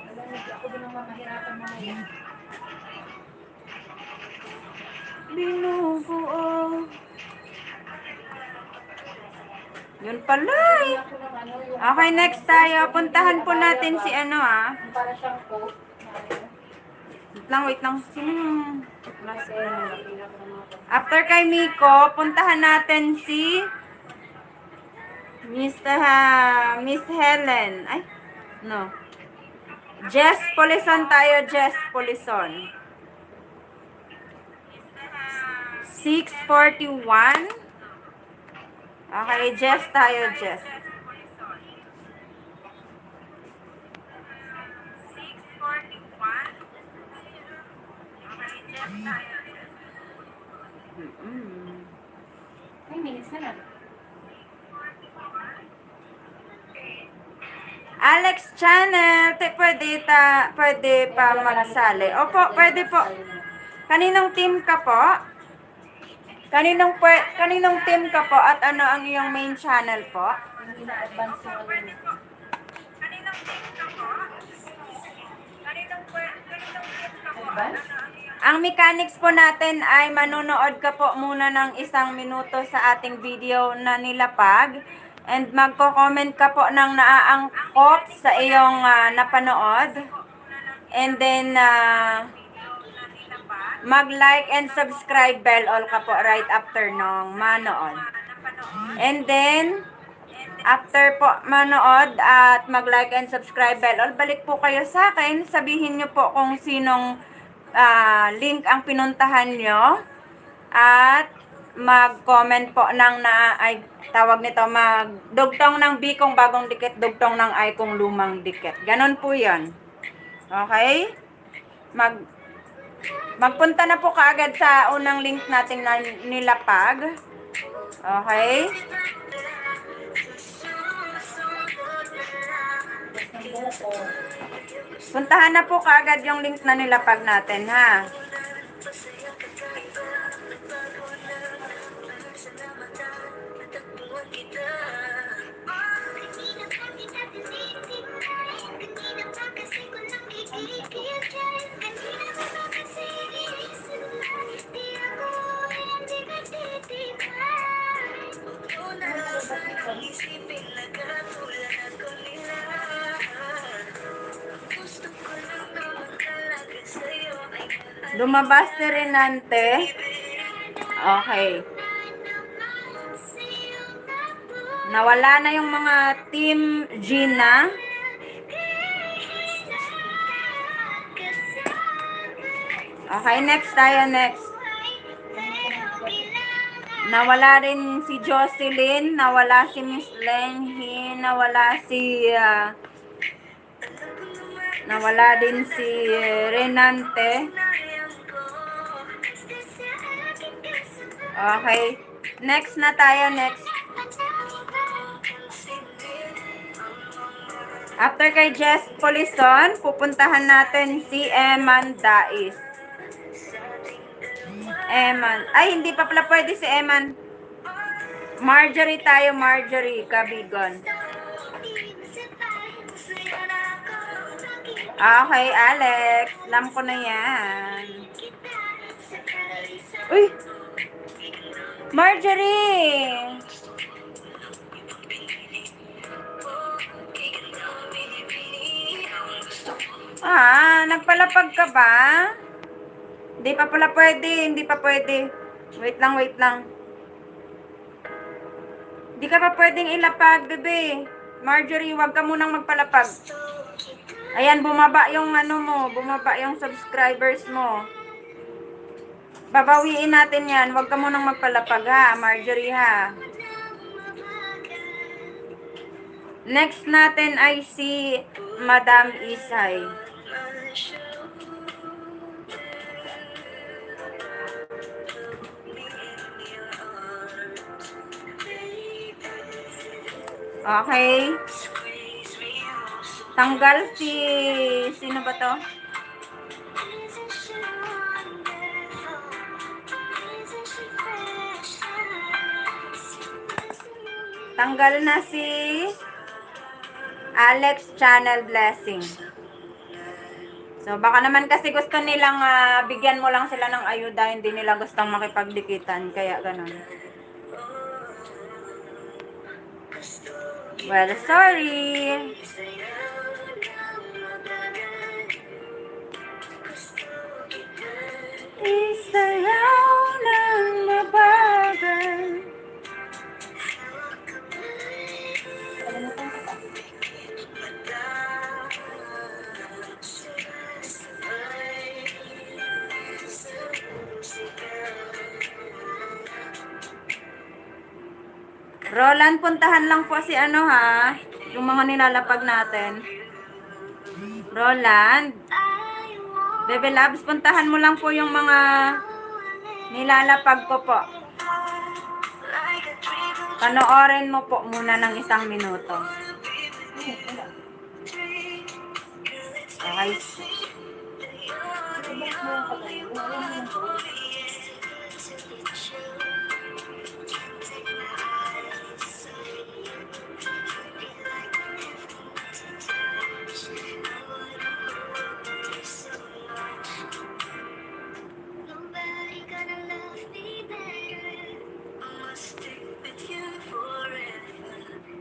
Malamig ako din ang mamahirapan mo ngayon. Binubuo. Yun pala eh. Ako ng ano, yung Okay, next tayo. Puntahan po natin si ano yung para siyang coat. Wait lang. Sino yung last Kasi nabili ako ng mga After kay Miko, puntahan natin si Miss Helen. Ay, no. Jess Polison tayo, Jess Polison. 6:41. Okay, Jess tayo, Jess. 6:41. Okay, Jess tayo, Jess. Ay, minutes na lang. Alex Channel, pwede pa magsali. Opo, pwede po. Kaninong team ka po? Kaninong team ka po at ano ang iyong main channel po? Hindi na advance yung ano. Kaninong team ka po? Kaninong team ka po? Advance? Ang mechanics po natin ay manonood ka po muna ng 1 minuto sa ating video na nilapag. And magko-comment ka po ng naaangkop sa iyong napanood. And then, mag-like and subscribe bell all ka po right after nung manood. And then, after po manood at mag-like and subscribe bell all, balik po kayo sa akin. Sabihin nyo po kung sinong link ang pinuntahan nyo. At mag-comment po ng magdugtong ng B kung bagong dikit, dugtong ng I kung lumang dikit. Ganon po yan. Okay? Magpunta na po kaagad sa unang link natin na nilapag. Okay? Puntahan na po kaagad yung link na nilapag natin, ha? Lumabas si Renante. Okay. Nawala na yung mga Team Gina. Okay, next tayo, next. Nawala rin si Jocelyn, nawala si Miss Lenhy, nawala din si Renante. Okay. Next na tayo, next. After kay Jess Polison, pupuntahan natin si Eman Dais. Eman. Ay, hindi pa pala pwede si Eman. Marjorie tayo, Marjorie Cabigon. Okay, Alex. Alam ko na yan. Uy! Marjorie! Nagpalapag ka ba? Hindi pa pala pwede, hindi pa pwede. Wait lang, wait lang. Hindi ka pa pwedeng ilapag, bebe. Marjorie, wag ka munang magpalapag. Ayan, bumaba yung ano mo, bumaba yung subscribers mo. Babawiin natin yan. Wag ka munang magpalapag ha, Marjorie ha. Next natin ay si Madam Isay. Okay. Tanggal sino ba to? Tanggal na si Alex Channel Blessing. So, baka naman kasi gusto nilang bigyan mo lang sila ng ayuda, hindi nila gustong makipagdikitan, kaya ganun. Well, sorry. Isayaw ng mabagal. Roland, puntahan lang po si ano ha, yung mga nilalapag natin. Roland, Bebe Labs, puntahan mo lang po yung mga nilalapag ko po. Panoorin mo po muna ng 1 minuto. Okay. Nobody gonna love me better. I'ma stick with you forever.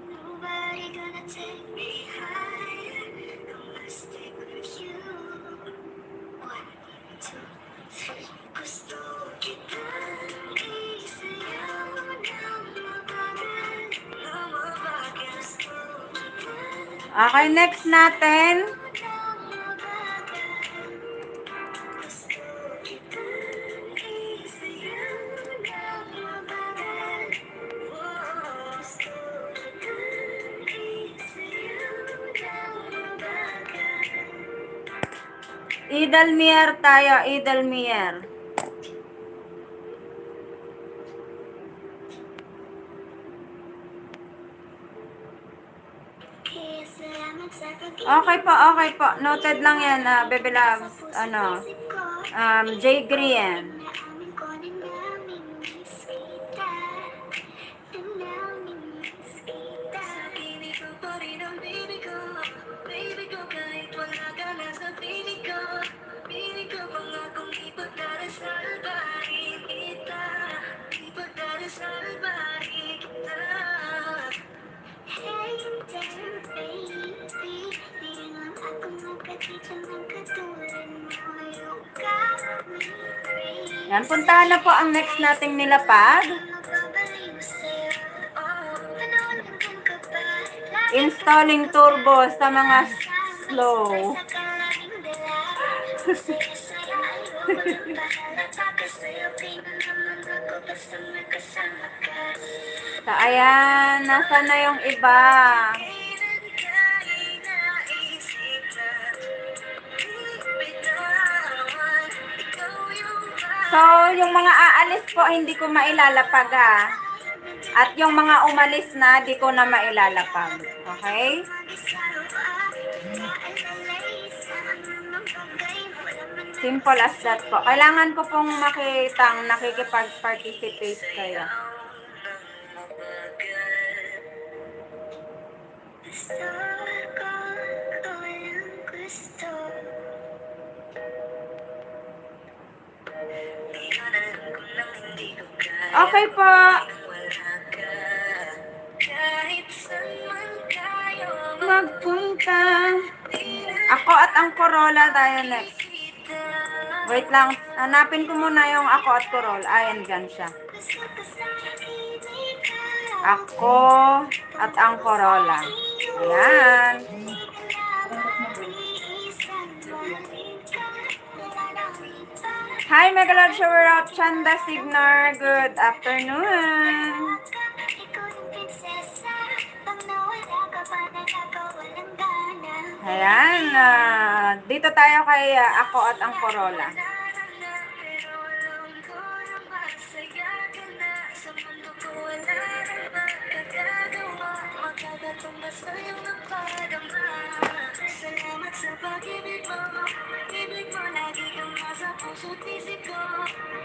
Nobody gonna take me higher. I'ma stick with you. 1, 2, 3. Gusto kitang isayaw ng mabagal. Gusto kitang Okay, next natin. Idalmier tayo, Idalmier. Okay po. Noted lang yan, Bebe Loves. J. Green. Hey there, baby. Di lang ako magkakita ng katulad mo. You got me Yan, puntahan na po ang next nating nilapag. Installing turbo sa mga slow. So, ayan, nasa na yung iba. So, yung mga aalis po, hindi ko mailalapag ha. At yung mga umalis na, di ko na mailalapag. Okay? Simple as that po. Kailangan ko pong makitang nakikipag-participate kayo. Okay po. Magpunta. Ako at ang Corolla tayo next. Wait lang. Hanapin ko muna yung ako at Corolla. Ayan, dyan siya. Ako at ang Corolla. Ayan. Hi, Megalod Shower Out, Chanda Signar. Good afternoon. Ayan. Dito tayo kay ako at ang Corolla. Salamat sa pag-ibig mo. Ibig mo lagi kang nasa puso't isip ko.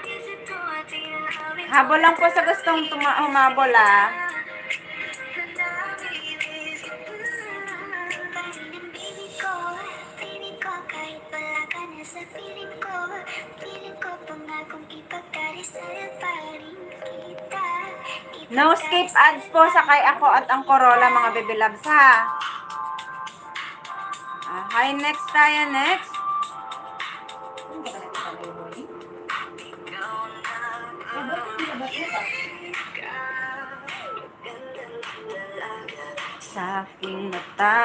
Isip ko at tinahawin ko. Habol lang po sa gustong humabol ah. No skip ads po sa kay ako at ang Corolla mga baby loves ha. Hi, next tayo, next. Sa aking mata.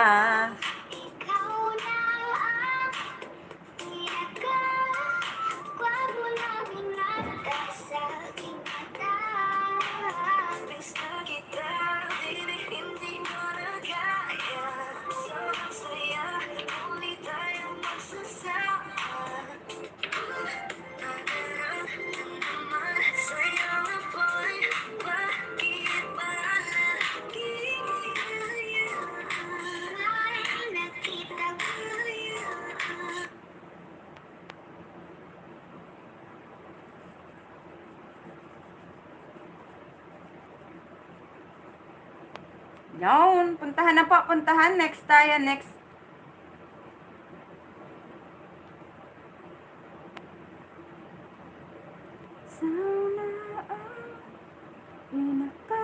Yun, puntahan na po, puntahan. Next tayo, next. Sana ang pinaka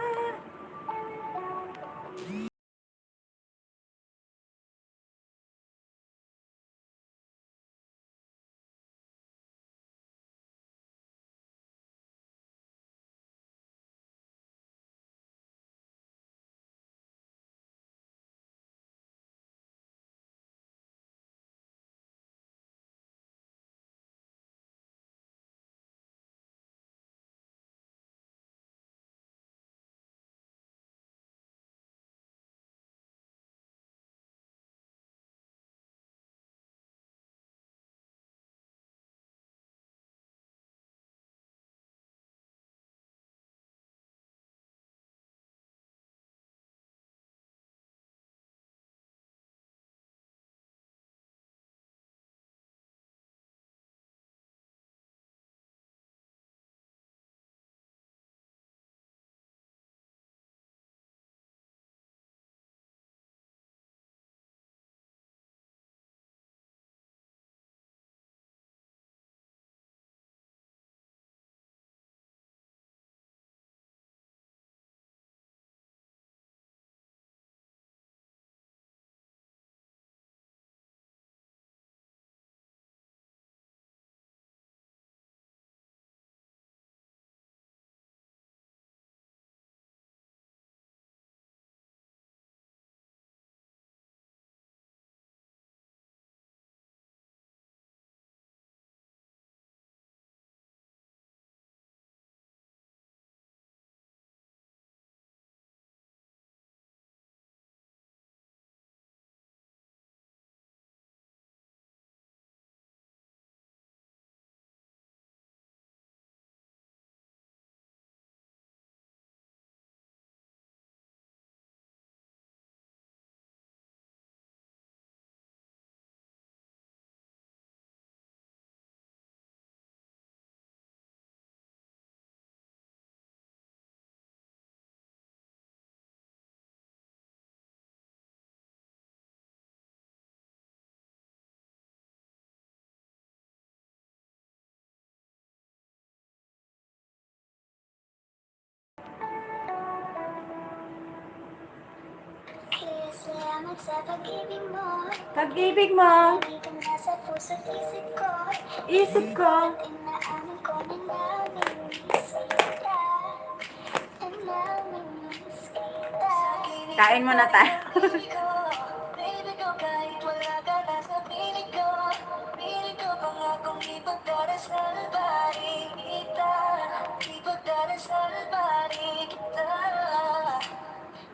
Salamat sa pag-ibig mo. Pag-ibig mo, Lagi kang nasa puso't isip ko. isip ko. Inaamin ko na namimiss kita. Na namimiss kita. Kain muna tayo. Baby ko, kahit wala ka na sa piling ko. Piling ko pangakong ipagdarasal pa rin kita. Ipagdarasal pa rin kita.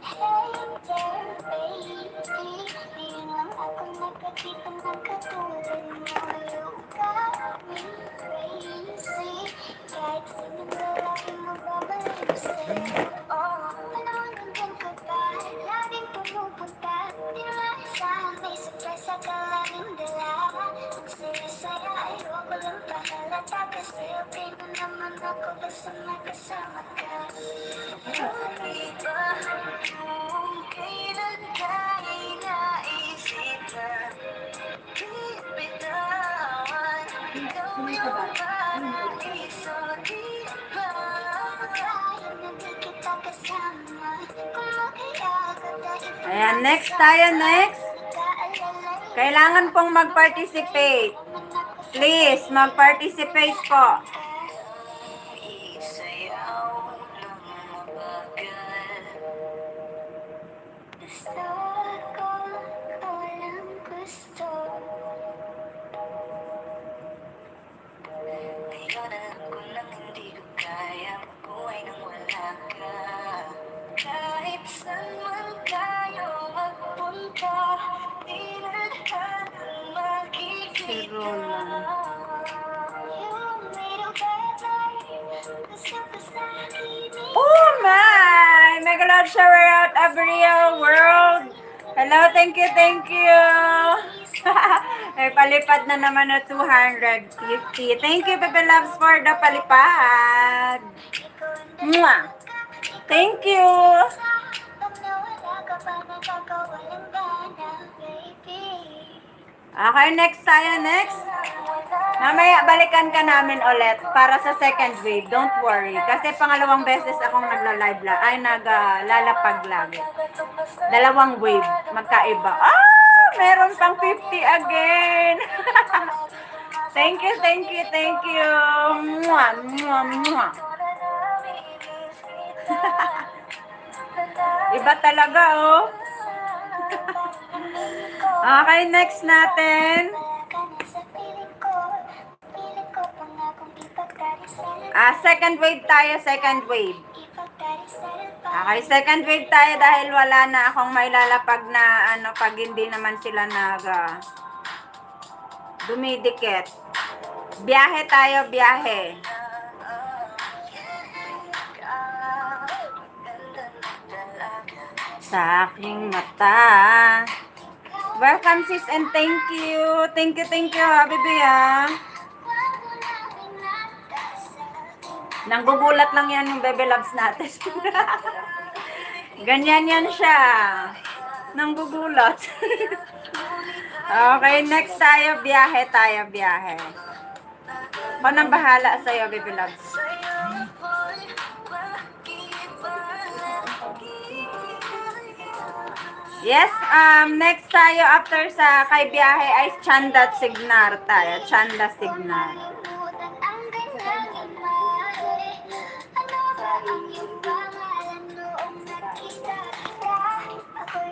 Hey there, baby. Di lang ako nakakita ng katulad mo. You got me crazy. Kahit sinong lalaki mo babalik sa'yo. Oh, panahon nandyan ka pa. Laging pumupunta. Di naman isahan may surpresa ka laging dala. Ang saya-saya ayoko lang pakalata. Kasi okay na naman ako basta magkasama ka. Iba kung kailan tayo naisip na di bitawan. Ikaw yung parang isa't iba. Kahit na di kita kasama, kung makaiagad dahil Ayan, next tayo, next. Kailangan pong mag-participate. Please, mag-participate po. Isayaw ng mabagal. Gusto ko, walang gusto. Ngayon alam ko nang hindi ko kaya mabuhay nang wala ka. Kahit saan man tayo magpunta, di nadhanang makikita. Si Roland. Yung middle better, gusto ko sa akin. Oh my! Mega love shower out of real world. Hello, thank you, thank you. May palipad na naman na 250. Thank you, Pepe Loves, for the palipad. Mwah! Thank you. Okay, next tayo, next. Mamaya, balikan ka namin ulit para sa second wave. Don't worry. Kasi pangalawang beses akong nagla-live naglalapag lagi. Dalawang wave, magkaiba. Meron pang 50 again. Thank you, thank you, thank you. Mwah, mwah, mwah. Iba talaga, oh. Okay, next natin. Second wave tayo, second wave. Okay, second wave tayo dahil wala na akong mailalapag na pag hindi naman sila dumidikit. Biyahe tayo, biyahe. Sa aking mata. Welcome sis and thank you. Thank you, Habibi ah. Nanggugulat lang yan yung baby loves natin. Ganyan yan siya. Nanggugulat. Okay, next tayo, biyahe tayo, biyahe. Ako nang bahala sa'yo, baby loves. Yes, next tayo after sa kay biyahe ay Chanda Signar tayo. Chanda Signar.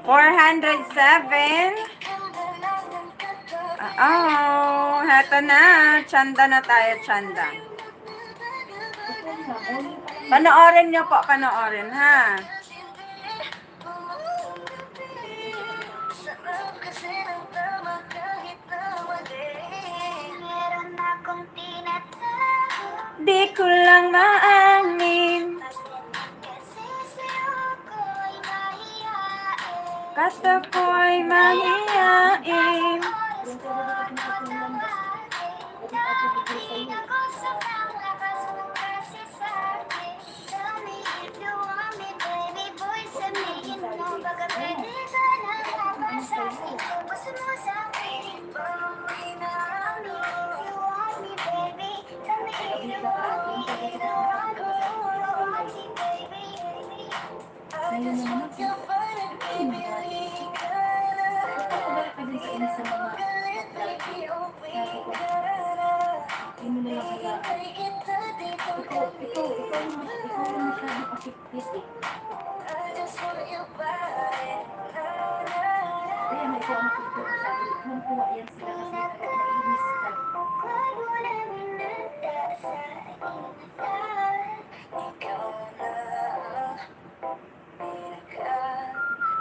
407. Heto na. Chanda na tayo, Chanda. Panoorin nyo po, panoorin ha. Di ko lang maamin. Kaso ko'y mahihain. kami sa mga Sabi ko, hindi mo na lang hayaan. Ikaw yung masyadong asiptis eh. Kaya may ikaw ang magtuturo sabi, kumpuha yan sila kasi naiinis ka.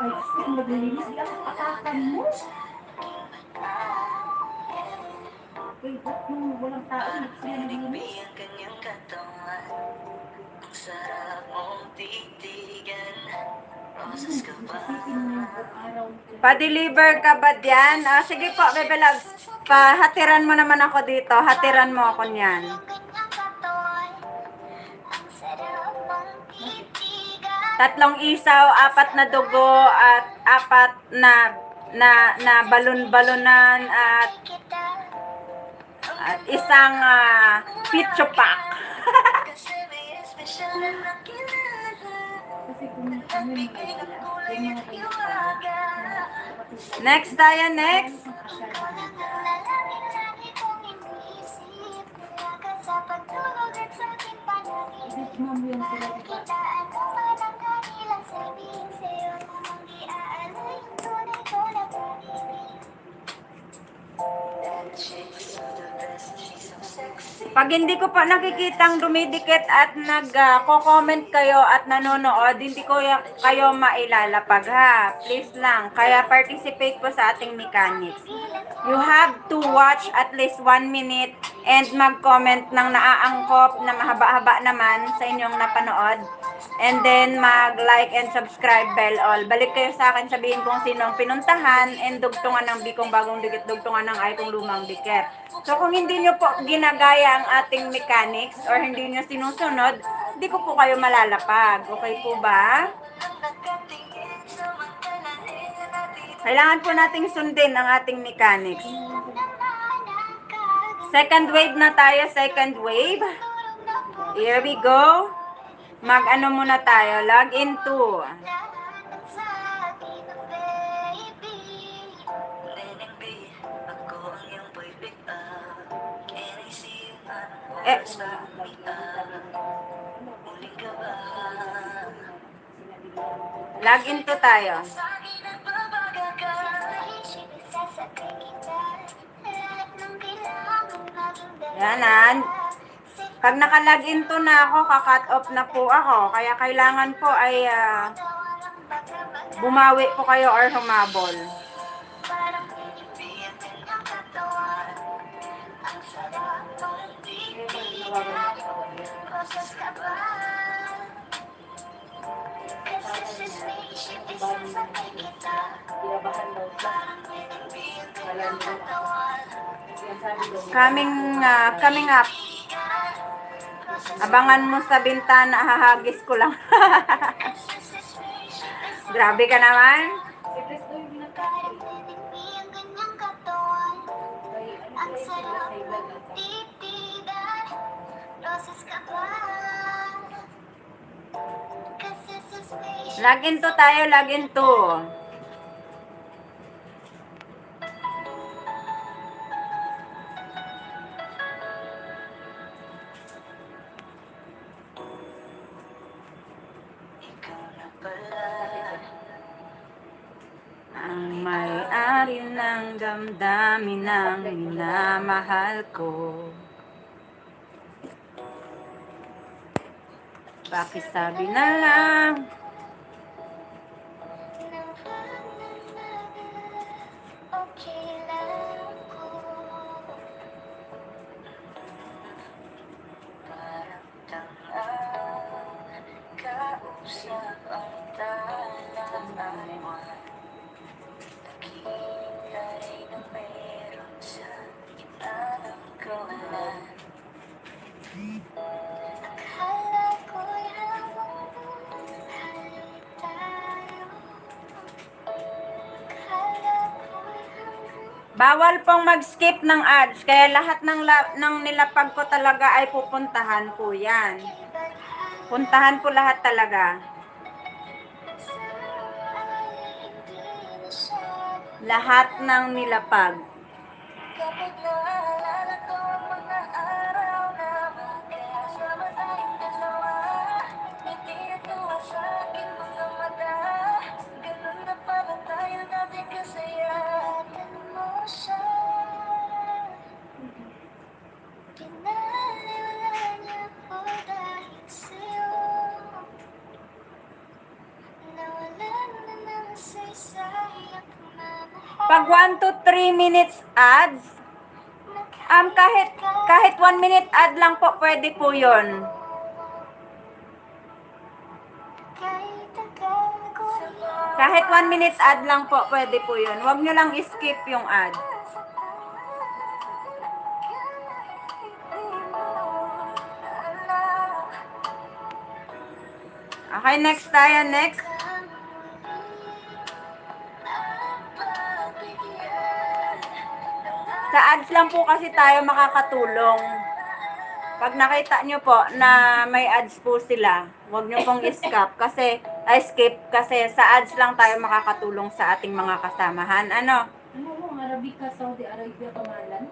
Ay, gusto kong naglilinis, di ako atakan mo. Wait, ba't nung walang tao, hindi sila naglilinis? Ang kanyang katawan, ang sarap mong titigan. Roses ka ba? Isipin mo yung buong araw. Pa-deliver ka ba diyan? Ah, sige po, Bebe Loves. Pahatiran mo naman ako dito. Hatiran mo ako niyan. Tatlong isaw, 4 na dugo, at 4 na balon-balonan, at isang pizza pack. Kasi kung ano yung mga sila, yung mga kayo Next tayo, next. I-read mo yan sila, diba? Pag hindi ko pa nakikitang dumidikit at nag-comment kayo at nanonood, hindi ko kayo mailalapag ha. Please lang. Kaya participate po sa ating mechanics. You have to watch at least 1 minute and mag-comment ng naaangkop na mahaba-haba naman sa inyong napanood. And then mag-like and subscribe bell all. Balik kayo sa akin, sabihin kung sino ang pinuntahan and dugtungan ng bikong bagong dikit, dugtungan ng ay kung lumang dikit. So kung hindi nyo po ginagaya ang ating mechanics or hindi nyo sinusunod, hindi ko po kayo malalapag. Okay po ba? Kailangan po nating sundin ang ating mechanics. Second wave na tayo, second wave. Here we go. Mag-ano muna tayo, log into. Log into tayo. Yan. Pag naka-log into na ako, ka-cut off na po ako. Kaya kailangan po ay bumawi po kayo or humabol. Coming up. Abangan mo sa bintana, hahagis ko lang. Grabe ka naman. Si Chris daw yung binagkakit. Ay, ano kaya sila sa iba Log into tayo, log into. Ang may-ari ng damdamin ng minamahal ko. Pakisabi na lang. Bawal pong mag-skip ng ads, kaya lahat ng nilapag ko talaga ay pupuntahan po yan. Puntahan po lahat talaga. Lahat ng nilapag. Kapag naalala ko ang mga araw na magkasama tayong dalawa, ngiti at tuwa sa aking mga mata. Ganun na pala tayo dati kasaya. Atan mo siya, pinaliwala niya ko dahil sa'yo. Nawalan na ng saysay ang pagmamahal. Pag 1 to 3 minutes ads, kahit 1 minute ad lang po, pwede po yun. Kahit 1 minute ad lang po, pwede po yun. Huwag nyo lang skip yung ad. Okay, next tayo. Next. Sa ads lang po kasi tayo makakatulong. Pag nakita nyo po na may ads po sila, huwag nyo pong skip kasi sa ads lang tayo makakatulong sa ating mga kasamahan. Ano? Ano mo, Arabica, Saudi Arabia, pangalan?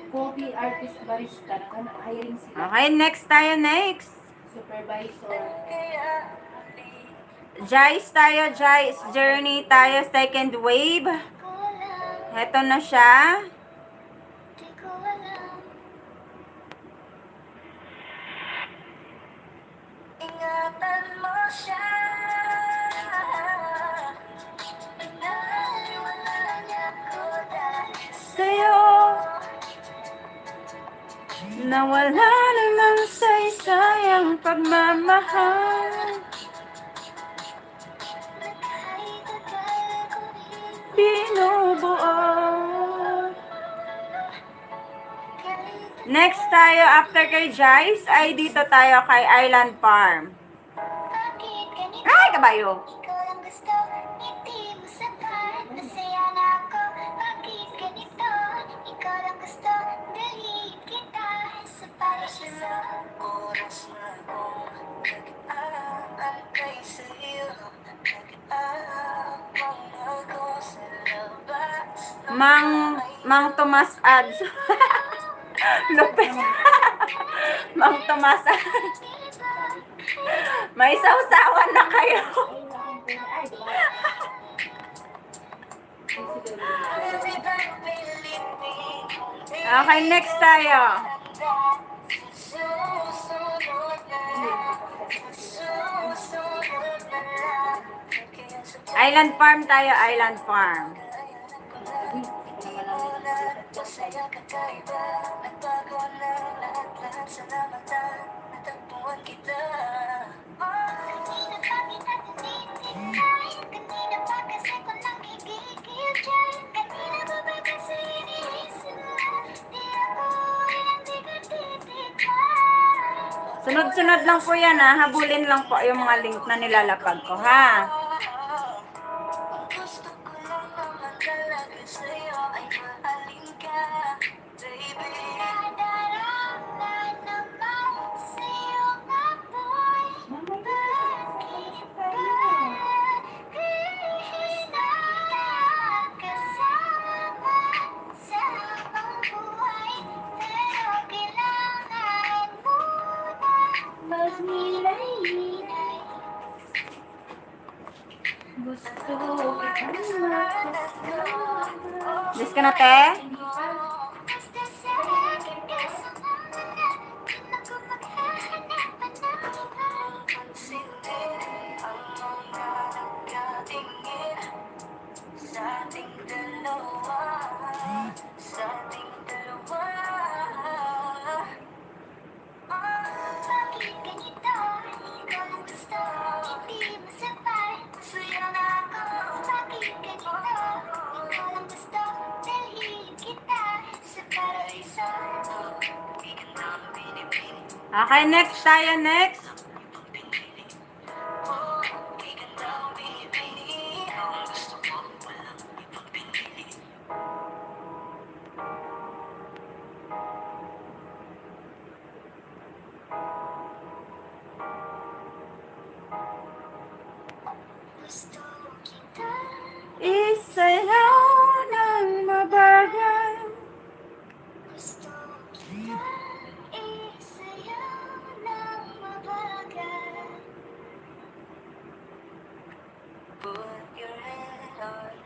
Coffee artist barista. Hiring sila. Okay, next tayo. Next. Supervisor. Jice tayo. Jice. Journey tayo. Second wave. Heto na siya. Ingatan mo siya. Pinaliwala niya ko dahil Sa'yo. Nawala na ng saysayang pagmamahal. Binubuo. Next tayo, after kay Jice, ay dito tayo kay Island Farm. bakit ganito? Ay, kabayo! Ikaw lang gusto, ngiti mo sa part. Masaya na ako, bakit ganito? Ikaw lang gusto, dalhin kita sa paraiso. Oras na akong nag-aantay sa'yo. Nag-aabang ako sa labas. Mang Tomas ads. Lupit. Mang Tomas ads. May sausawan na kayo. Every time pilitin Okay, next tayo. susunod na lang. Susunod na lang. Kaya sa Island Farm tayo, Island Farm. masaya kakaiba. Nagbago na lahat-lahat sa mata. Natagpuan kita. Kanina pa kita tinitipay. Kanina pa kasi ko nakikigil dyan. Kanina pa ba kasi iniisip mo? Di ako hindi ka titipay. Sunod-sunod lang po yan ha. Habulin lang po yung mga link na nilalapag ko ha. Gusto ko lang naman talaga sa'yo ay mahalin ka, baby. Nadarama naman sa'yo nga boy. Bakit ba kasama sa habang buhay? Pero kailangan mo na maghilay-hilay. Gusto kitang makasama. Miss ka na, te? Basta sa akin ka sumama na. Di na ko maghahanapan ng iba. Pansinin ang mga nagkatingin sa ating dalawa. Sa ating dalawa. Bakit ganito? Ikaw lang gusto. Hindi mo sabay. Masaya na ako. Bakit ganito? Ikaw lang gusto. Dalhin kita sa paraiso. Di ka na binibini. Okay, next tayo, next. Di ka na binibini. Ang gusto ko walang ibang pinili. Gusto kita. Isayaw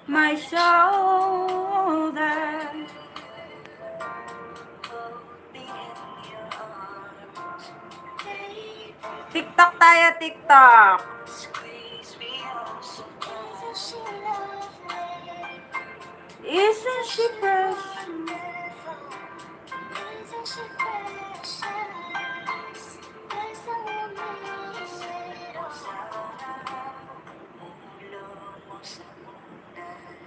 my shoulder. TikTok tayo, TikTok. Squeeze me out so isn't she lovely? Isn't she precious? Isn't she precious? There's a woman ulo mo sa unan.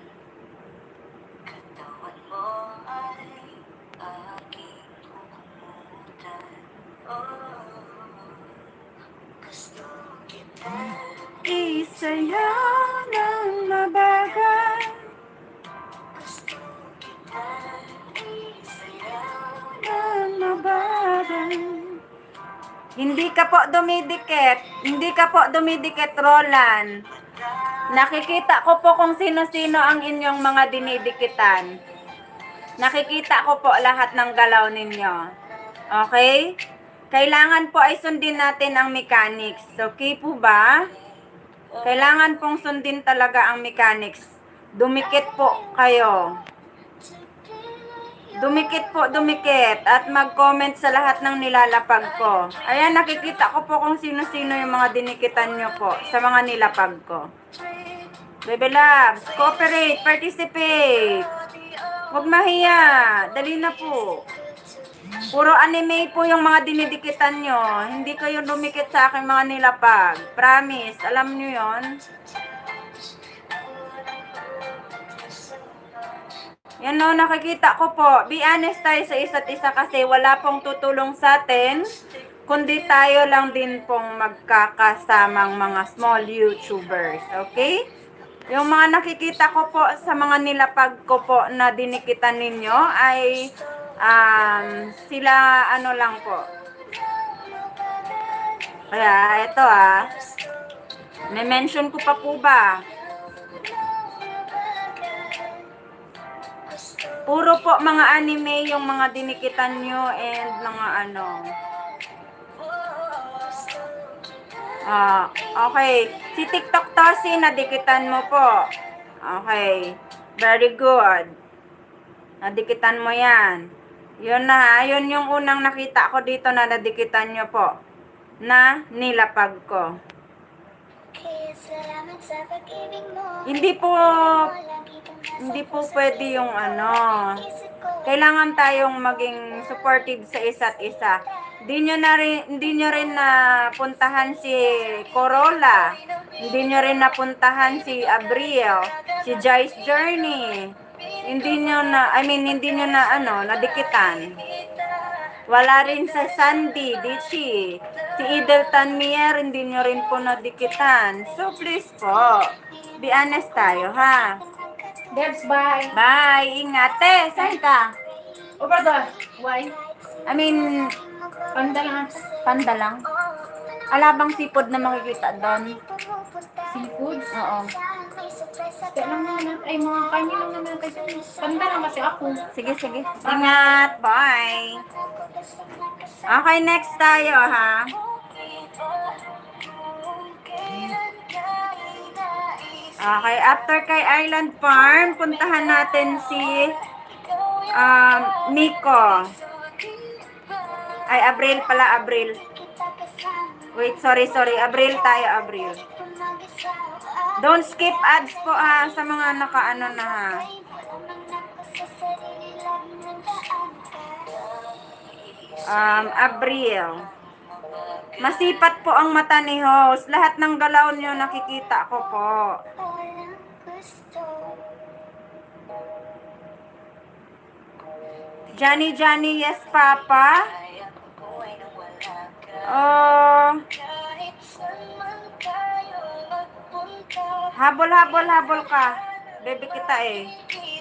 Katawan mo ay aking kukumutan. Oh, gusto kita. Isayaw ng mabagal. Gusto kita. Isayaw Ng mabagal. Hindi ka po dumidikit. Hindi ka po dumidikit, Roland. Nakikita ko po kung sino-sino ang inyong mga dinidikitan. Nakikita ko po lahat ng galaw ninyo. Okay? Kailangan po ay sundin natin ang mechanics. Okay po ba? Kailangan pong sundin talaga ang mechanics. Dumikit po kayo. Dumikit po, dumikit. At mag-comment sa lahat ng nilalapag ko. Ayan, nakikita ko po kung sino-sino yung mga dinikitan nyo po sa mga nilapag ko. Baby loves, cooperate, participate. Huwag mahiya. Dali na po. Puro anime po yung mga dinidikitan nyo. Hindi kayo dumikit sa aking mga nilapag. Promise. Alam nyo yon. Yan o, nakikita ko po. Be honest tayo sa isa't isa kasi wala pong tutulong sa atin, kundi tayo lang din pong magkakasamang mga small YouTubers. Okay? Yung mga nakikita ko po sa mga nilapag ko po na dinikitan ninyo ay sila ano lang po. Kaya ito may mention ko pa po ba? Puro po mga anime yung mga dinikitan nyo and mga ano. Okay. Si TikTok Tosi, nadikitan mo po. Okay. Very good. Nadikitan mo yan. Yun na, yun yung unang nakita ko dito na nadikitan nyo po. Na nilapag ko. Kaya salamat sa pag-ibig mo. Hindi po pwede yung ano. Kailangan tayong maging supportive sa isa't isa. Hindi nyo rin napuntahan si Corolla. Hindi nyo rin napuntahan si Abril, si Joyce Journey. Hindi nyo nadikitan. Wala rin sa Sandy, Dichi. Si Idelton Mier, hindi nyo rin po nadikitan. So, please po, be honest tayo, ha? Debs, bye. Bye! Ingat, saan ka? Over there. Why? I mean, Panda lang. panda lang. Alabang sipod na makikita doon. Seafoods. Oo. Kaya lang naman. Ay, mga kanin lang naman. Kasi panda lang kasi ako. Sige, sige. Ingat. Bye. Okay, next tayo, ha? Okay, after kay Island Farm, puntahan natin si Nico. Ay, Abril pala, Abril. Wait, sorry. Abril tayo, Abril. Don't skip ads po sa mga nakaano na ha. Abril. Masipat po ang mata ni host. Lahat ng galaw niyo nakikita ko po. Johnny, yes, Papa. Oh, habol ka. Baby kita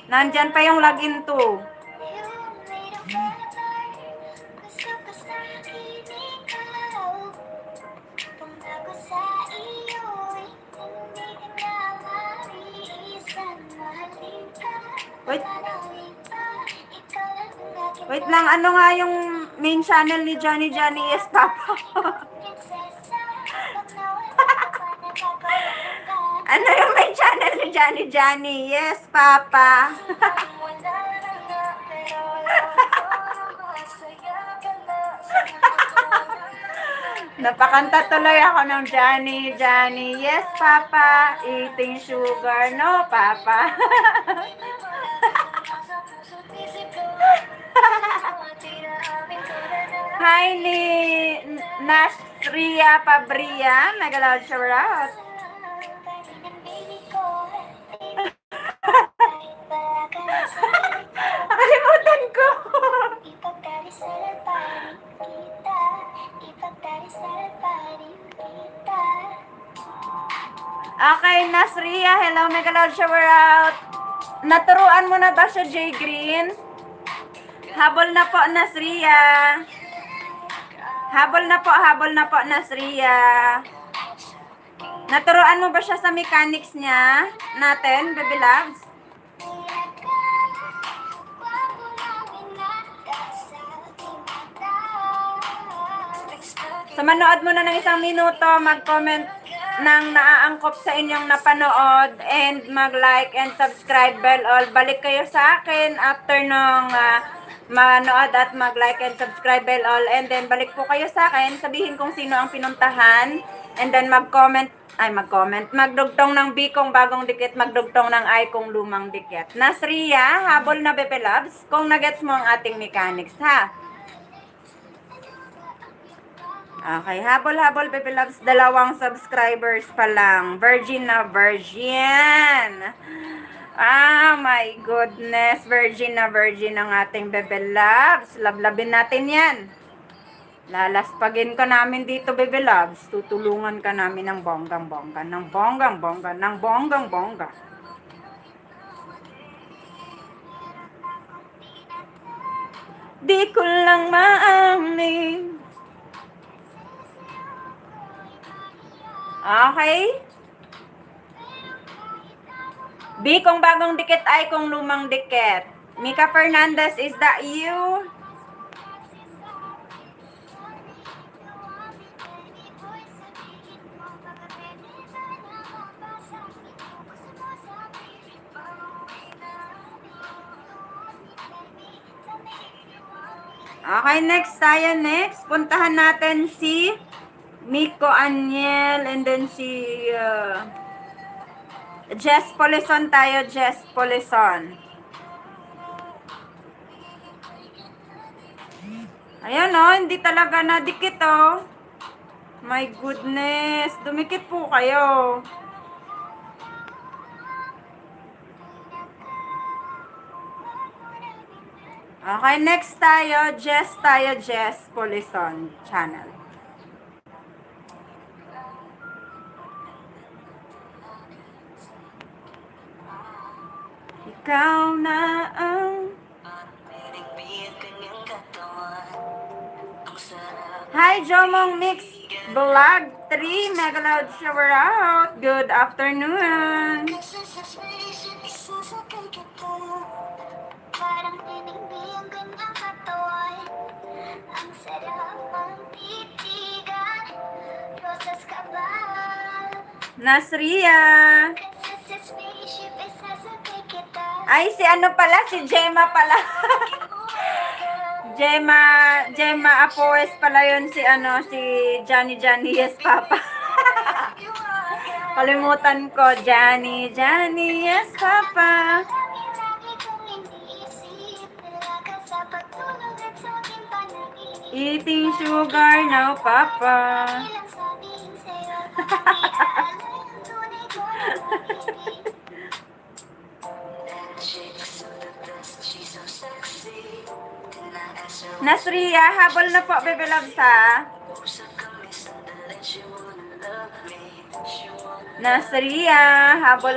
Nandyan pa yung login to. Wait lang, ano nga yung main channel ni Johnny, yes, Papa? Ano yung main channel ni Johnny Johnny. Yes, Papa. Wala na nga, pero alam ko na masaya ka na. Sabi mo ko na Napakanta tuloy ako ng Johnny Johnny. Yes, Papa. Eating sugar. No, Papa. Hi, ni Nasria Pabria. Mega loud shout out. Nakalimutan ko. Okay, Nasria. Hello, mega loud shout out. Naturuan mo na ba siya, Jay Green? Habol na po, Nasria. Habol na po, Nasria. Naturuan mo ba siya sa mechanics niya? Natin, baby loves? So, manood mo na ng 1 minuto, mag-comment ng naaangkop sa inyong napanood, and mag-like and subscribe bell all. Balik kayo sa akin after nung manood at mag-like and subscribe bell all, and then balik po kayo sa akin, sabihin kung sino ang pinuntahan, and then magdugtong ng B kung bagong dikit, magdugtong ng I kung lumang dikit. Nasria, habol na Bebe Loves, kung nagets mo ang ating mechanics, ha? Okay, habol, Bebe Loves, 2 subscribers pa lang. Virgin na virgin. Ah, my goodness. Virgin na virgin ang ating Bebe Loves. Lablabin natin yan. Lalaspagin ka namin dito, Bebe Loves. Tutulungan ka namin ng bonggang-bongga. Ng bonggang-bongga. Ng bonggang-bongga. Di ko lang maamin. Okay? B, kung bagong dikit, I kung lumang dikit. Mika Fernandez, is that you? Okay, next tayo. Next, puntahan natin si Miko Aniel, and then si Jess Polison tayo, Jess Polison. Ayan hindi talaga nadikit My goodness, dumikit po kayo. Okay, next tayo, Jess Polison channel. Ikaw na ang... Hi, Jomong Mix Vlog 3. Mega loud shower out. Good afternoon. Parang tinigbihan kanyang katawan. Ang sarap ang titigan. Rosas ka ba? Nasria. Ay, si ano pala? Si Gemma pala. Gemma Apoes pala yun, si Johnny Johnny, yes, Papa. Kalimutan ko, Johnny, yes, Papa. Eating sugar now, Papa. Nasria, habol na po, Bebe Loves, ha? Nasria, habol.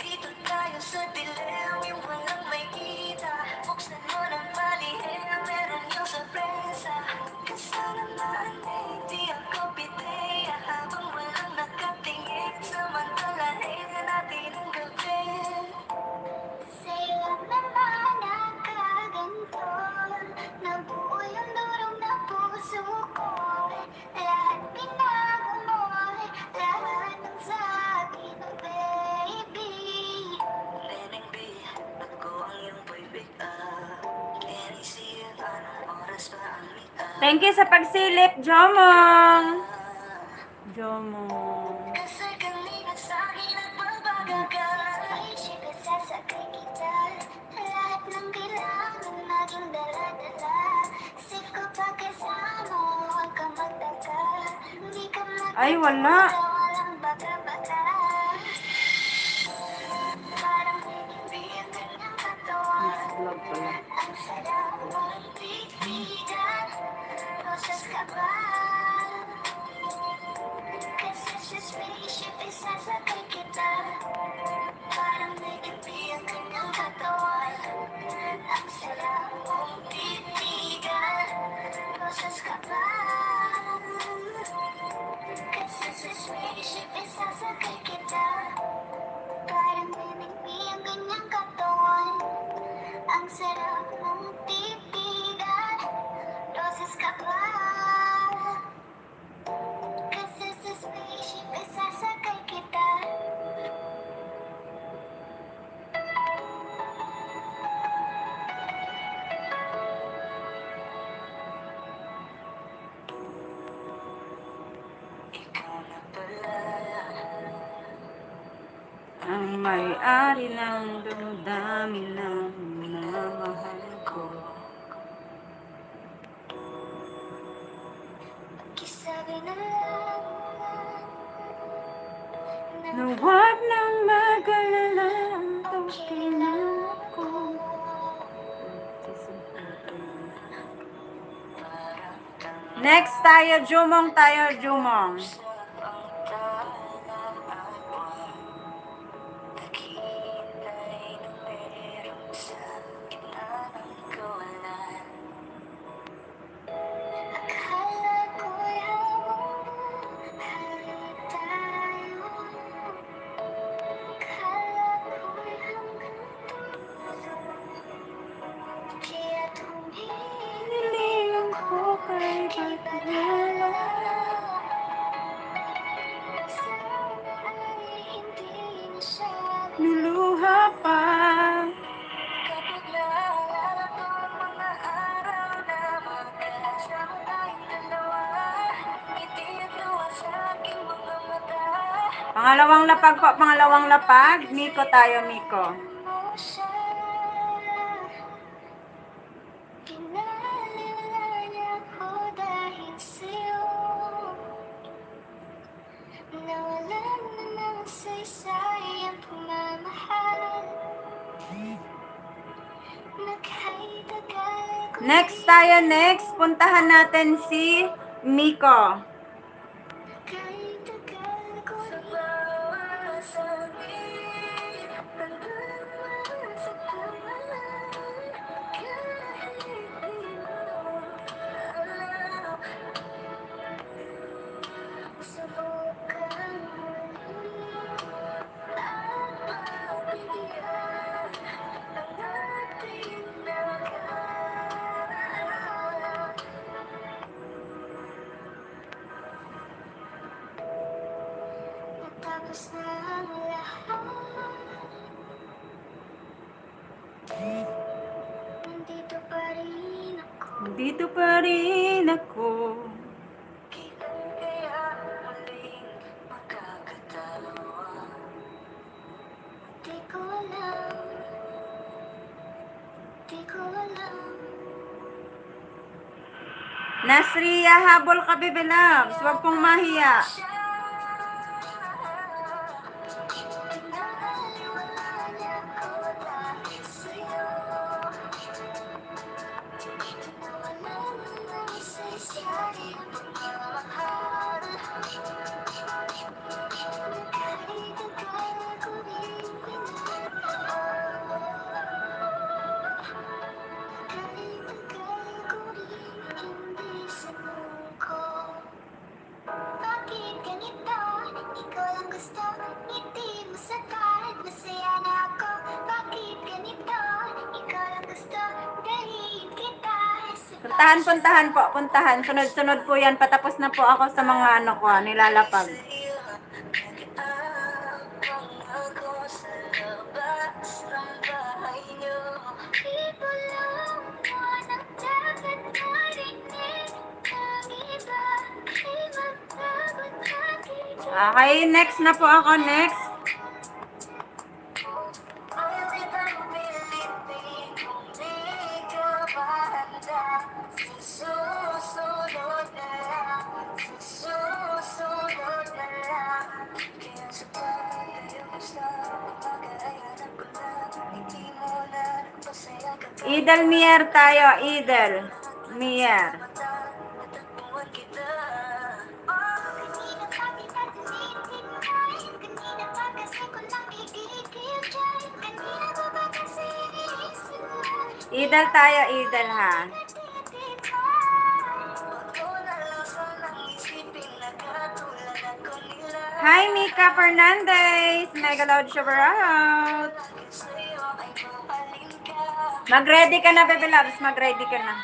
Dito tayo sa dilim, yung walang may kita. Buksan mo ng malihin, meron yung sorpresa. Kasalamaan di ako pideya, habang walang nakatingin. Samantalahin natin ang gabi. Thank you sa pagsilip, Jomong. Jomong. Kasi kanina sa'kin nagbabagal. Isip at sasakay kita. Lahat ng kailangan naging dala-dala. Safe ko pa kasama, huwag kang magtaka. Hindi ka Ay, wala. walang baka-baka. Parang hindi ang kanyang katawan. Vlog pala. Ang sarap mong titigan. Rosas ka ba? Kasi sa spaceship isasakay kita. Parang nagiging ang kanyang katawan. Ang sarap mong titigan. Rosas ka ba? Kasi sa spaceship isasakay kita. Parang nagiging ang kanyang katawan. Ang sarap mong titigan. Rosas ka ba? Kasi sa spaceship isasakay kita. Ikaw na pala. Ang may-ari ng dami ng minamahal ko. Kisabi na lang Na huwag nang mag-alala, okay na ako. Next tayo, Jumong tayo, Jumong. akala ko'y hawak tayo. Akala ko'y hanggang dulo. Kaya't Nilingan ko kay Batmala. sana ay hindi na siya. Niluha pa. Kapag naalala ko ang mga araw na magkasama tayong dalawa, ngiti at luha sa aking mga mata. Pangalawang lapag po, pangalawang lapag. Miko tayo, Miko. Mo siya, pinalala niya ako dahil sa'yo. Nawalan na ng saysay ang pagmamahal. Naghay-tagal ko Next tayo, next. Puntahan natin si Miko. Naghay-tagal ko sa bawat sangit. Hanggang masagpaman. Kahit di mo alam. Subukan muli at pagbigyan ang ating nakaraan. Natapos na ang lahat. Nandito pa rin ako. Dito pa rin ako. Kailan kaya muling magkakadalawa? Di ko alam. Di ko alam. Nasriya, habol ka, Bebe Loves. Huwag pong mahiya. Pinaliwala niya ako dahil sa'yo. Nawalan na ng saysay ang pagmamahal. Naghay-tagal ko rin pinag-aaral. Naghay-tagal ko rin hindi sumuko. Bakit ganito? Ikaw lang gusto. Ngiti mo sa kahit masaya na ako. Bakit ganito? Ikaw lang gusto. Dalhin kita sa Puntahan, puntahan po, puntahan. Sunod-sunod po yan. Patapos na po ako sa mga ano ko, nilalapag. Nag-aabang ako sa labas ng bahay niyo. Di ko lang mo na dapat marinig. Okay, next na po ako. Next. Ay, bang pilitin kung di ka mahanda. Susunod na lang, susunod na lang. Kaya sa pag-ayaw gusto, pag-ayanan ko lang. Hindi mo na nagpasaya ka pa. Idel Mier tayo. Idel Mier. Natagpuan kita. Kanina pa kita tinitinahin. Kanina pa kasi ko lang igigil dyan. Kanina pa ba kasi iniisip mo? Idel tayo. Idel ha. Hi, Mika Fernandez. Mega loud shower out. Mag-ready ka na, Bebe Loves. Mag-ready ka na.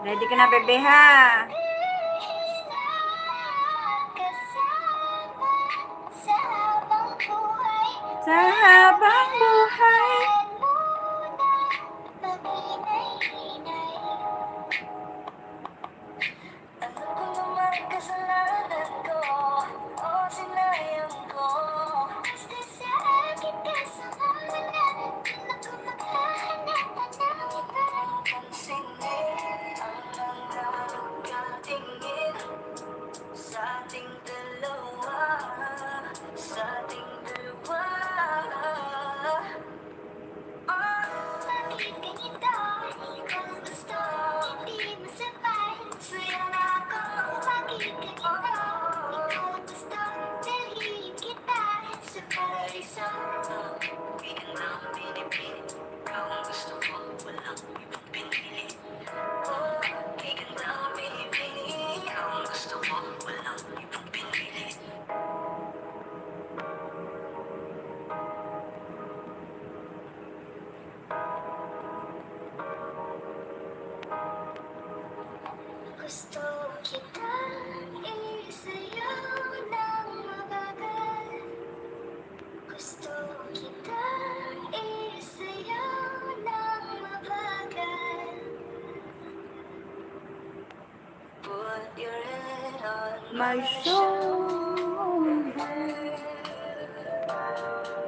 Ready ka na, Bebe, ha? Sa habang buhay. Alam ko naman kasalanan ko, o sinayang ko. Basta sa akin kasama na, di na ko maghahanap ng iba. Pansinin ang mga nagkatingin sa ating dalawa, sa ating dalawa. Bakit ganito? Ikaw gusto, hindi mo sabay. Saya na ako. Bakit ganito? Ikaw gusto, dalhin kita sa paraiso. Di ka na ang pinipili. Ikaw ang gusto ko, walang ibang pinili. Di ka na ang pinipili. Ikaw ang gusto ko, walang ibang pinili. Gusto kitang isayaw ng mabagal. Gusto kitang isayaw ng mabagal. Put your head on My shoulder.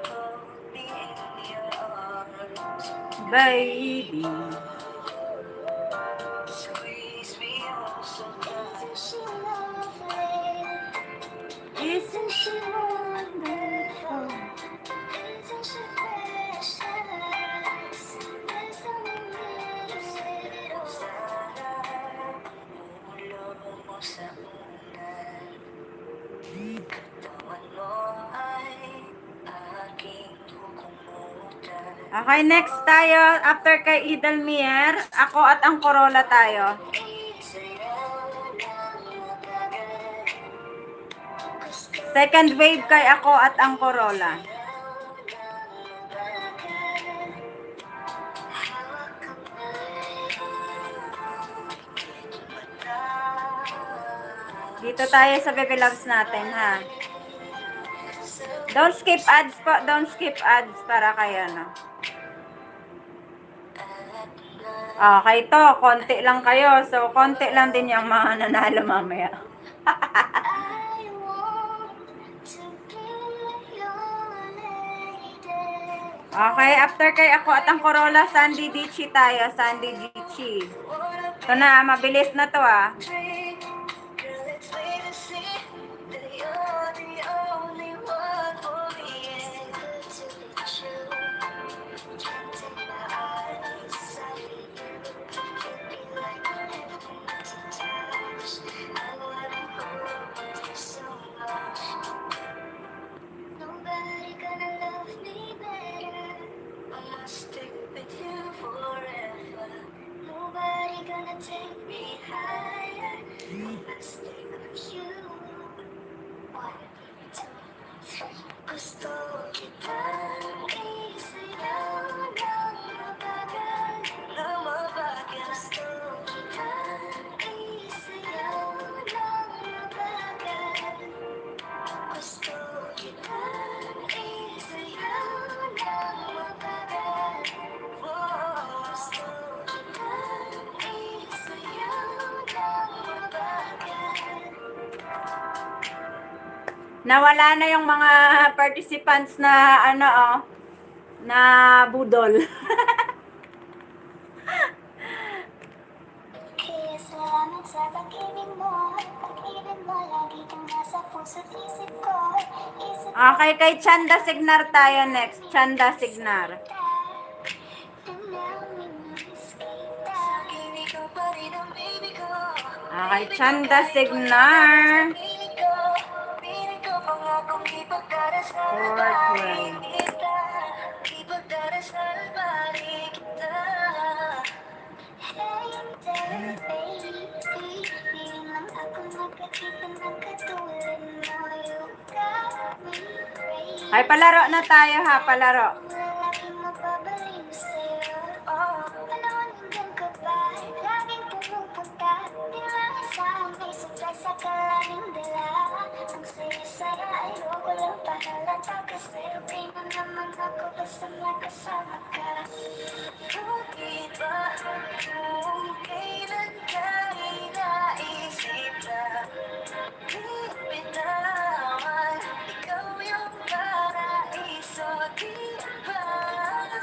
Hold me in your arms. Baby. Squeeze me oh so tight. Isn't she lovely? Isn't she wonderful? Isn't she precious? There's something little. Sana ulo mo sa unan. Katawan mo ay aking kukumutan. Okay, next tayo. After kay Idel Mier, ako at ang Corolla tayo. Second wave kay ako at ang Corolla. Dito tayo sa Baby Loves natin, ha? Don't skip ads po. Don't skip ads para kayo, no? Okay to. Konti lang kayo. So, konti lang din yung mga nanalo mamaya. I want to be your lady. Okay, after kay ako at ang Corolla, Sandy Dichi tayo. Sandy Dichi. Ito na, mabilis na to, ah. Girl, it's plain to see that you're the only one for me. It's good to be true. Can't take my eyes off you. You'd be like heaven to touch. I wanna hold you so much. Nobody gonna love me better. I must stick with you forever. Nobody gonna take me higher. I must stick with you. 1, 2, 3. Gusto kitang isayaw ng mabagal. Ng mabagal. Gusto kitang isayaw ng mabagal. Gusto kitang isayaw ng mabagal. Gusto kitang isayaw Nawala na yung mga participants na ano na budol. Kaya salamat sa pag-ibig mo. Pag-ibig mo lagi kang nasa puso't isip ko. Isip ko Okay, kay Chanda Signar tayo next. Chanda Signar. Okay, Chanda Signar. 412. Ay, palaro na tayo ha, palaro. Bitawan, ikaw yung paraiso, di ba?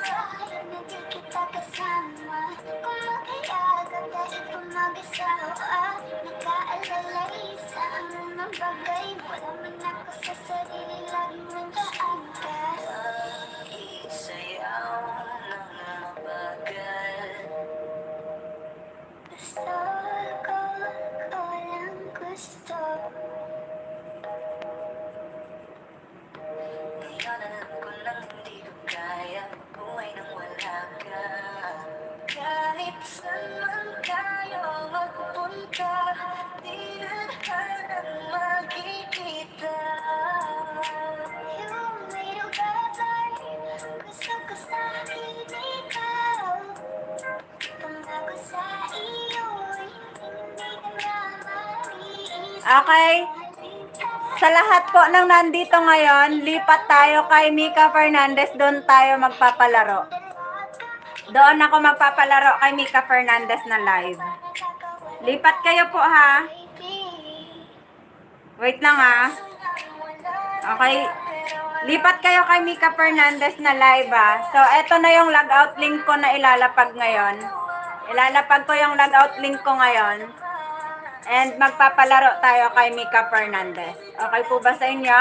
Kahit na di kita kasama, kung mag-iagan dahil kung mag-asawa, nakaalalay sa anumang bagay, wala man ako sa sarili, laging nandaan ka. Isayaw ng mabagal, gusto ko lang gusto. Ngayon alam ko nang hindi ko kaya mabuhay nang wala ka. Kahit saan man tayo magpunta, di na hanang makikita. You made a better, gusto ko sa'kin ikaw. Pangako sa iyo, hindi ka na maiisip. Okay. Sa lahat po ng nandito ngayon, lipat tayo kay Mika Fernandez. Doon tayo magpapalaro. Doon ako magpapalaro kay Mika Fernandez na live. Lipat kayo po ha. Wait lang ha. Okay. Lipat kayo kay Mika Fernandez na live ha. So, eto na yung logout link ko na ilalapag ngayon. Ilalapag ko yung logout link ko ngayon. And magpapalaro tayo kay Mika Fernandez. Okay po ba sa inyo?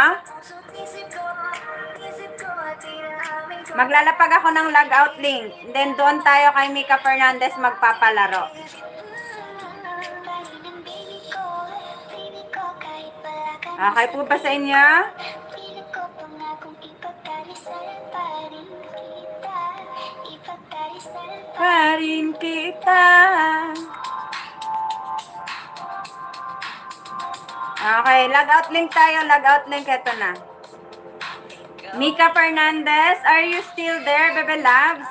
Maglalapag ako ng logout link. Then doon tayo kay Mika Fernandez magpapalaro. Okay po ba sa inyo? Pa rin kita. Okay, logout link tayo. Logout link, ito na. Mika Fernandez, are you still there, Bebe Loves?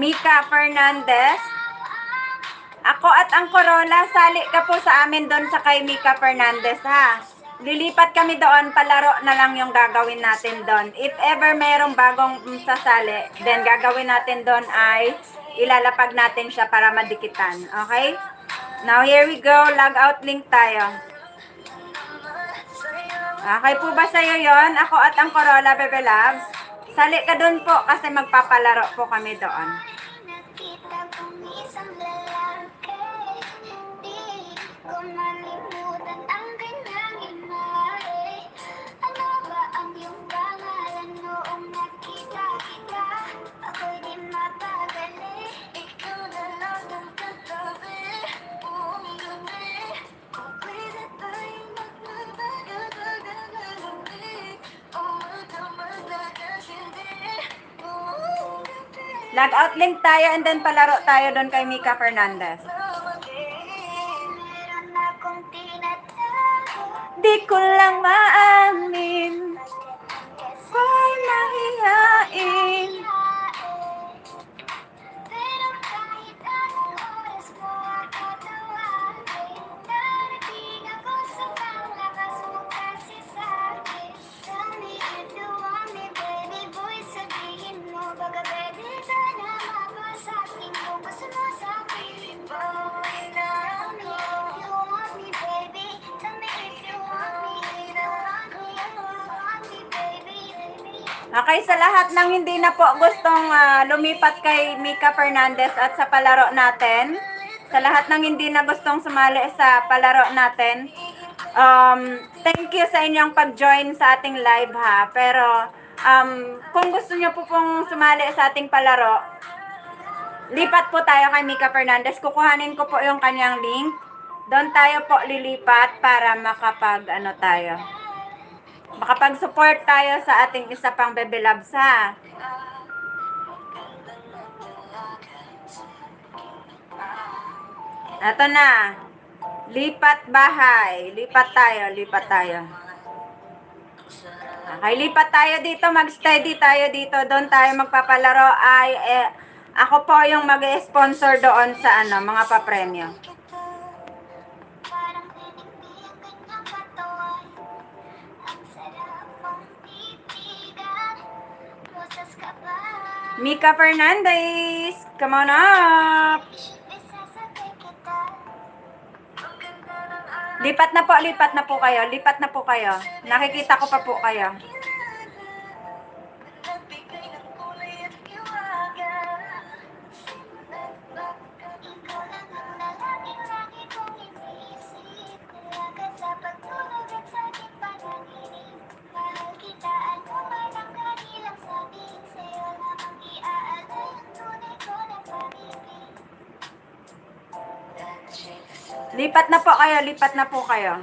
Mika Fernandez. Ako at ang Corolla, sali ka po sa amin doon sa kay Mika Fernandez, ha? Lilipat kami doon, palaro na lang yung gagawin natin doon. If ever merong bagong sasali, then gagawin natin doon ay ilalapag natin siya para madikitan. Okay? Now, here we go. Log out link tayo. Okay po ba sa'yo yon? Ako at ang Corolla, Bebe Loves. Sali ka doon po kasi magpapalaro po kami doon. Nakita kong isang lalaki, di ko malimutan ang kanyang imahe. Ano ba ang iyong pangalan noong nakita kita? Ako'y di mapagali. Ikaw na lang ang katabi, buong gabi. Kung pwede tayong magmamagagabi, o magkamagdagasindi, buong gabi. Log out link tayo and then palaro tayo doon kay Mika Fernandez. Meron akong tinatago, Di ko lang maamin. Ay, mahihain. pero kahit anong oras mo ako tawagin, darating ako sa panglakas mo kasi sa'kin. Tell me if you want me, baby boy, sabihin mo. Baga pwede sana mapasa'kin kung gusto mo sa'kin. Boy, na ano, you Okay, sa lahat ng hindi na po gustong lumipat kay Mika Fernandez at sa palaro natin, sa lahat ng hindi na gustong sumali sa palaro natin, thank you sa inyong pag-join sa ating live ha. Pero kung gusto niyo po pong sumali sa ating palaro, lipat po tayo kay Mika Fernandez. Kukuhanin ko po yung kanyang link. Doon tayo po lilipat para makapag-support tayo sa ating isa pang Bebe Loves ha. Ito na. Lipat bahay. Lipat tayo. Okay, lipat tayo dito. Mag-steady tayo dito. Doon tayo magpapalaro. Ako po yung mag-sponsor doon sa mga papremyo. Parang tinipid kanyang katawan. Ang sarap mong titigan. Rosas ka ba? Mika Fernandez, come on up. Isasabay kita. Ang ganda ng araw. Lipat na po kayo. Nakikita ko pa po kayo. Nagbigay ng kulay at hiwaga. Ikaw lang ang lalaki kong iniisip. Talaga sa pagtulog at sa aking panaginip. Mahal kita, ano man ang kanilang sabihin. Sa'yo lamang iaalay ang tunay ko na pag-ibig. Lipat na po kayo.